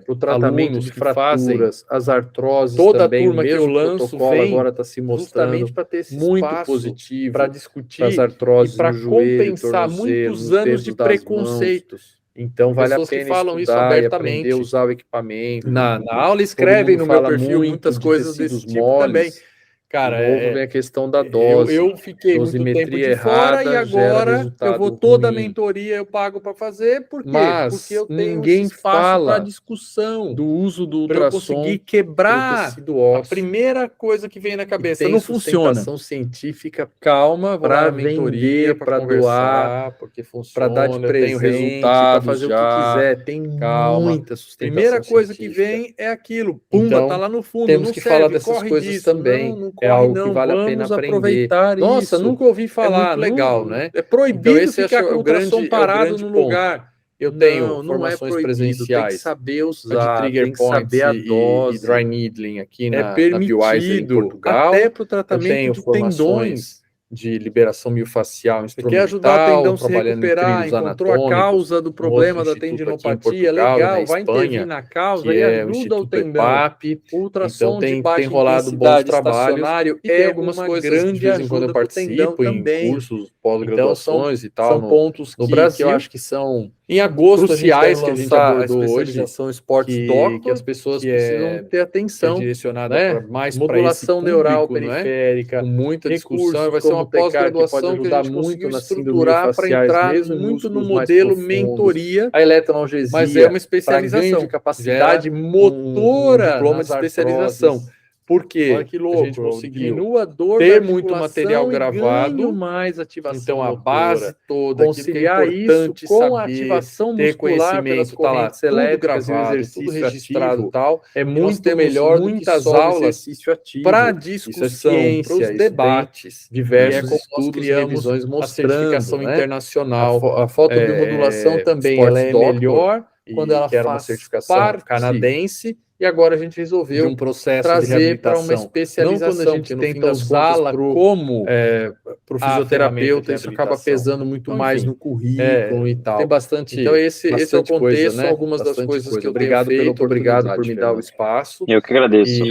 para o tratamento alunos de que fazem fraturas, as artroses toda a também, turma o que eu mesmo lanço protocolo vem agora está se mostrando justamente para ter esse muito espaço positivo para para as discutir artroses e para no joelho, compensar tornozelo, muitos nos anos de dedos das mãos. preconceitos. Então vale a Pessoas que pena falam isso estudar e abertamente. aprender a usar o equipamento. Na aula Todo escrevem mundo no meu fala perfil muito muitas de coisas tecidos desse tipo também. moles. Cara, De novo vem a questão da dose. eu fiquei muito tempo Dosimetria de fora e errada gera agora eu resultado vou toda a ruim. mentoria eu pago para fazer, por quê? Mas Porque eu tenho ninguém esse espaço para fala discussão, do uso do para eu ultrassom conseguir pro quebrar tecido a ósseo. primeira coisa que vem na E cabeça. tem Não funciona. sustentação científica Calma, vou lá para na mentoria, vender, para doar, porque para funciona, dar de eu tenho presente, para resultados fazer o que já. quiser. Tem Calma. muita sustentação Primeira coisa que científica. vem é aquilo. Pumba, Então, tá lá no fundo. temos não que serve, falar dessas corre coisas disso. também. Não É corre, algo que não. vale a pena Vamos aprender. aproveitar Nossa, isso. nunca ouvi falar. É muito legal, né? É proibido Então, esse ficar é com o o ultrassom grande parado no ponto. lugar. Eu tenho não é formações proibido, presenciais tem que saber de usar, trigger tem que saber a points e dose. dry needling aqui É na Pfizer em permitido Portugal. até para o Eu tratamento tenho de formações tendões. de liberação miofascial Você instrumental, quer ajudar o tendão a se trabalhando em recuperar, trilhos encontrou a anatômicos, causa do um problema outro da instituto aqui em tendinopatia, Portugal, legal, na vai intervir Espanha, na causa que e é o ajuda o Instituto tendão. EPAP. Ultrassom Então de tem baixa rolado bons intensidade trabalhos estacionário e tem é algumas uma coisas de grande vez em quando eu ajuda pro tendão participo em também. cursos, Então pós-graduações e tal são pontos no que Brasil. eu acho que são Em agosto a gente cruciais deve que a gente lançar a abordou hoje, especialização Sports que Doctor, as pessoas que precisam ter é atenção, direcionada né? mais para esse Modulação neural público, não é? periférica, Com muita discussão, recursos e vai ser como uma o TCAR, que pode pós-graduação que a ajudar gente muito conseguiu nas síndromes estruturar para miofasciais, entrar mesmo em muito no músculos mais modelo profundos, mentoria, a eletroanalgesia, mas é uma para especialização. ganho de capacidade Gera motora, diploma nas de especialização. artroses. Porque Olha que louco, a gente conseguiu diminua a dor ter da muito material articulação e gravado, ganho mais ativação então a motora. base toda, Conciliar aquilo que é importante isso com a saber, ativação ter muscular pelas conhecimento, tá lá correntes tudo elétricas e o gravado, exercício tudo registrado ativo e tal, é nós muito temos melhor do que muitas só o aulas exercício ativo. para Isso é discussão, ciência, para os isso tem debates. diversos E é como nós estudos e criamos revisões a mostrando, certificação né? internacional. A fotobiomodulação também ela é melhor quando ela que era uma faz certificação parte canadense, e agora a gente resolveu de um processo de trazer para reabilitação. uma especialização, Não quando a gente porque no tenta fim das usá-la contas, como para o a fisioterapeuta, ferramenta de isso acaba habilitação. pesando muito Então, mais enfim, no currículo e tal. Tem bastante. Então, esse é o bastante contexto, coisa, né? algumas das Bastante coisas coisa. que eu Obrigado tenho pela feito, obrigado por oportunidade, me dar o Fernando. espaço. Eu que agradeço.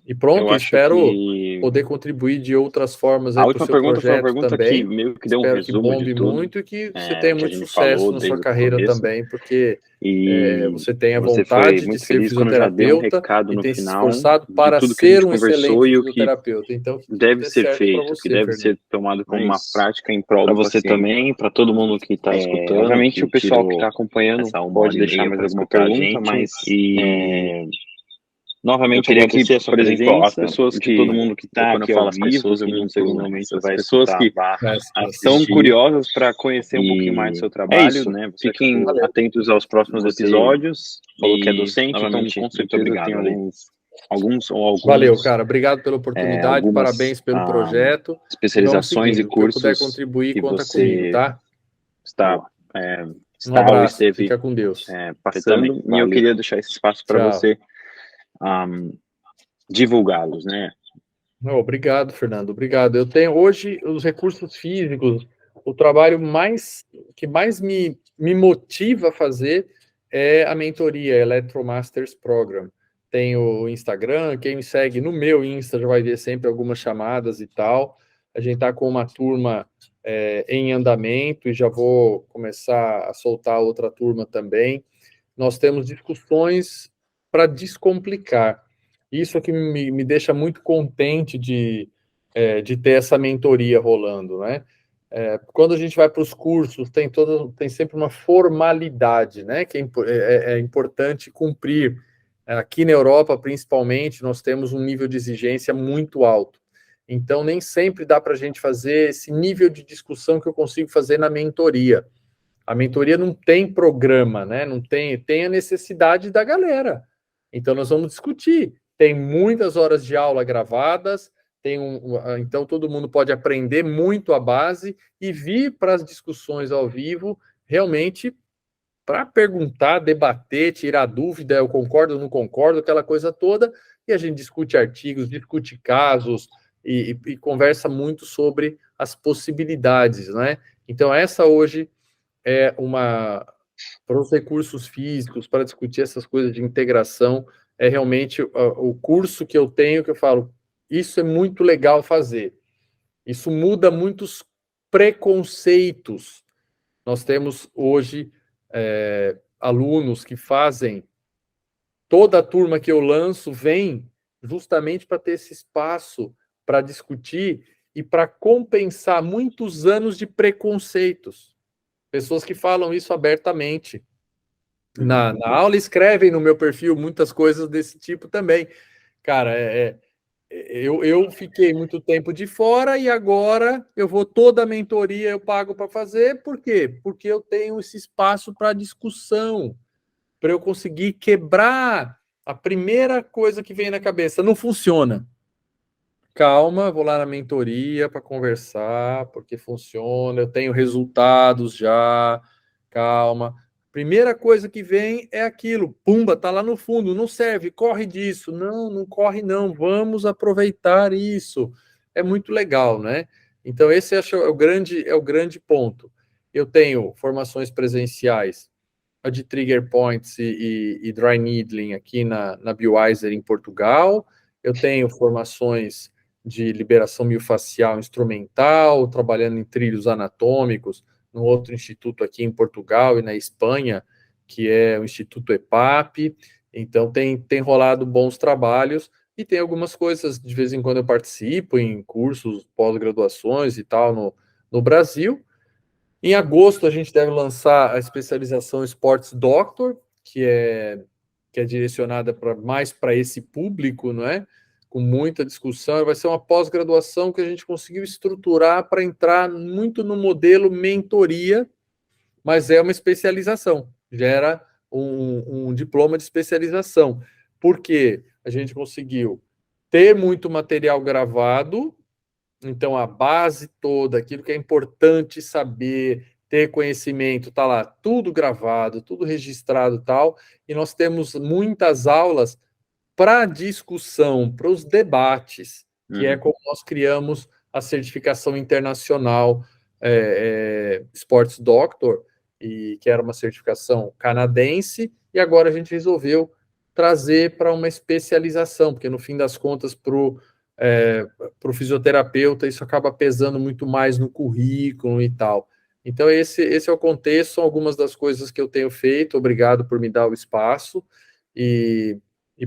E pronto, eu acho espero que poder contribuir de outras formas a aí para o última seu pergunta foi uma projeto pergunta também. que meio que deu um Espero que resumo bombe de tudo muito e que você que tenha a muito gente sucesso falou na sua desde o carreira começo. também, porque você tenha vontade de ser fisioterapeuta e tem se esforçado para ser um excelente fisioterapeuta. Então, deve ser feito, que deve ser tomado como uma prática em prol do paciente. Para você também, para todo mundo que está escutando. Obviamente, o pessoal que está acompanhando pode deixar mais alguma pergunta, mas novamente, eu queria que, por exemplo, as pessoas que todo mundo que está aqui ao vivo, que num segundo momento vai pessoas que estão curiosas para conhecer um pouquinho mais do seu trabalho, né? Fiquem atentos aos próximos episódios. Falou que é docente, então com certeza tem alguns. Valeu, cara. Obrigado pela oportunidade, parabéns pelo projeto. Especializações e cursos que eu puder contribuir, que conta você comigo, tá? Está um abraço, fica com Deus. Passando, e eu queria deixar esse espaço para você divulgá-los, né? Obrigado, Fernando. Obrigado. Eu tenho hoje os recursos físicos, o trabalho que mais me motiva a fazer é a mentoria Electromasters Program. Tem o Instagram, quem me segue no meu Insta já vai ver sempre algumas chamadas e tal. A gente está com uma turma em andamento e já vou começar a soltar outra turma também. Nós temos discussões para descomplicar. Isso é que me deixa muito contente de ter essa mentoria rolando, né? Quando a gente vai para os cursos, tem sempre uma formalidade, né? Que é importante cumprir. Aqui na Europa, principalmente, nós temos um nível de exigência muito alto. Então, nem sempre dá para a gente fazer esse nível de discussão que eu consigo fazer na mentoria. A mentoria não tem programa, né? Não tem a necessidade da galera. Então, nós vamos discutir. Tem muitas horas de aula gravadas, então todo mundo pode aprender muito a base e vir para as discussões ao vivo, realmente para perguntar, debater, tirar dúvida, eu concordo ou não concordo, aquela coisa toda, e a gente discute artigos, discute casos e conversa muito sobre as possibilidades, né? Então, essa hoje é para os recursos físicos, para discutir essas coisas de integração, é realmente o curso que eu tenho, que eu falo, isso é muito legal fazer. Isso muda muitos preconceitos. Nós temos hoje alunos que fazem, toda a turma que eu lanço vem justamente para ter esse espaço para discutir e para compensar muitos anos de preconceitos. Pessoas que falam isso abertamente. Na aula escrevem no meu perfil muitas coisas desse tipo também. Cara, eu fiquei muito tempo de fora e agora eu vou toda a mentoria eu pago para fazer. Por quê? Porque eu tenho esse espaço para discussão, para eu conseguir quebrar a primeira coisa que vem na cabeça. Não funciona. Calma, vou lá na mentoria para conversar, porque funciona, eu tenho resultados já, calma. Primeira coisa que vem é aquilo, pumba, tá lá no fundo, não serve, corre disso. Não corre não, vamos aproveitar isso. É muito legal, né? Então esse acho é o grande ponto. Eu tenho formações presenciais, a de Trigger Points e Dry Needling aqui na Biowiser em Portugal. Eu tenho formações de liberação miofascial instrumental, trabalhando em trilhos anatômicos, no outro instituto aqui em Portugal e na Espanha, que é o Instituto EPAP. Então, tem rolado bons trabalhos e tem algumas coisas, de vez em quando eu participo em cursos, pós-graduações e tal no Brasil. Em agosto, a gente deve lançar a especialização Sports Doctor, que é direcionada mais para esse público, não é? Com muita discussão. Vai ser uma pós-graduação que a gente conseguiu estruturar para entrar muito no modelo mentoria, mas é uma especialização, gera um diploma de especialização, porque a gente conseguiu ter muito material gravado. Então, a base toda, aquilo que é importante saber, ter conhecimento, está lá tudo gravado, tudo registrado e tal, e nós temos muitas aulas para discussão, para os debates, que é como nós criamos a certificação internacional Sports Doctor, que era uma certificação canadense, e agora a gente resolveu trazer para uma especialização, porque no fim das contas, para o fisioterapeuta, isso acaba pesando muito mais no currículo e tal. Então, esse é o contexto, são algumas das coisas que eu tenho feito. Obrigado por me dar o espaço. E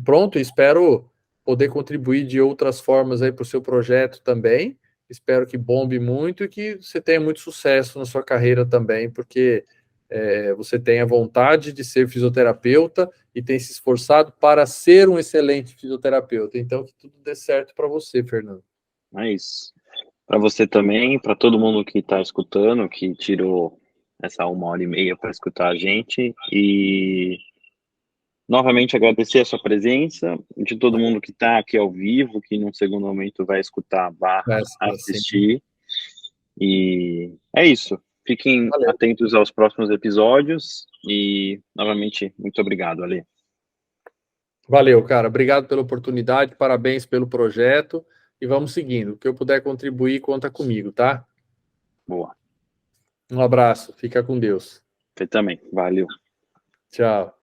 pronto, espero poder contribuir de outras formas aí para o seu projeto também. Espero que bombe muito e que você tenha muito sucesso na sua carreira também, porque você tem a vontade de ser fisioterapeuta e tem se esforçado para ser um excelente fisioterapeuta. Então, que tudo dê certo para você, Fernando. É isso. Para você também, para todo mundo que está escutando, que tirou essa 1h30 para escutar a gente. E novamente agradecer a sua presença, de todo mundo que está aqui ao vivo, que num segundo momento vai escutar, assistir. E é isso. Fiquem atentos aos próximos episódios e, novamente, muito obrigado, Ale. Valeu, cara. Obrigado pela oportunidade, parabéns pelo projeto e vamos seguindo. O que eu puder contribuir, conta comigo, tá? Boa. Um abraço. Fica com Deus. Você também. Valeu. Tchau.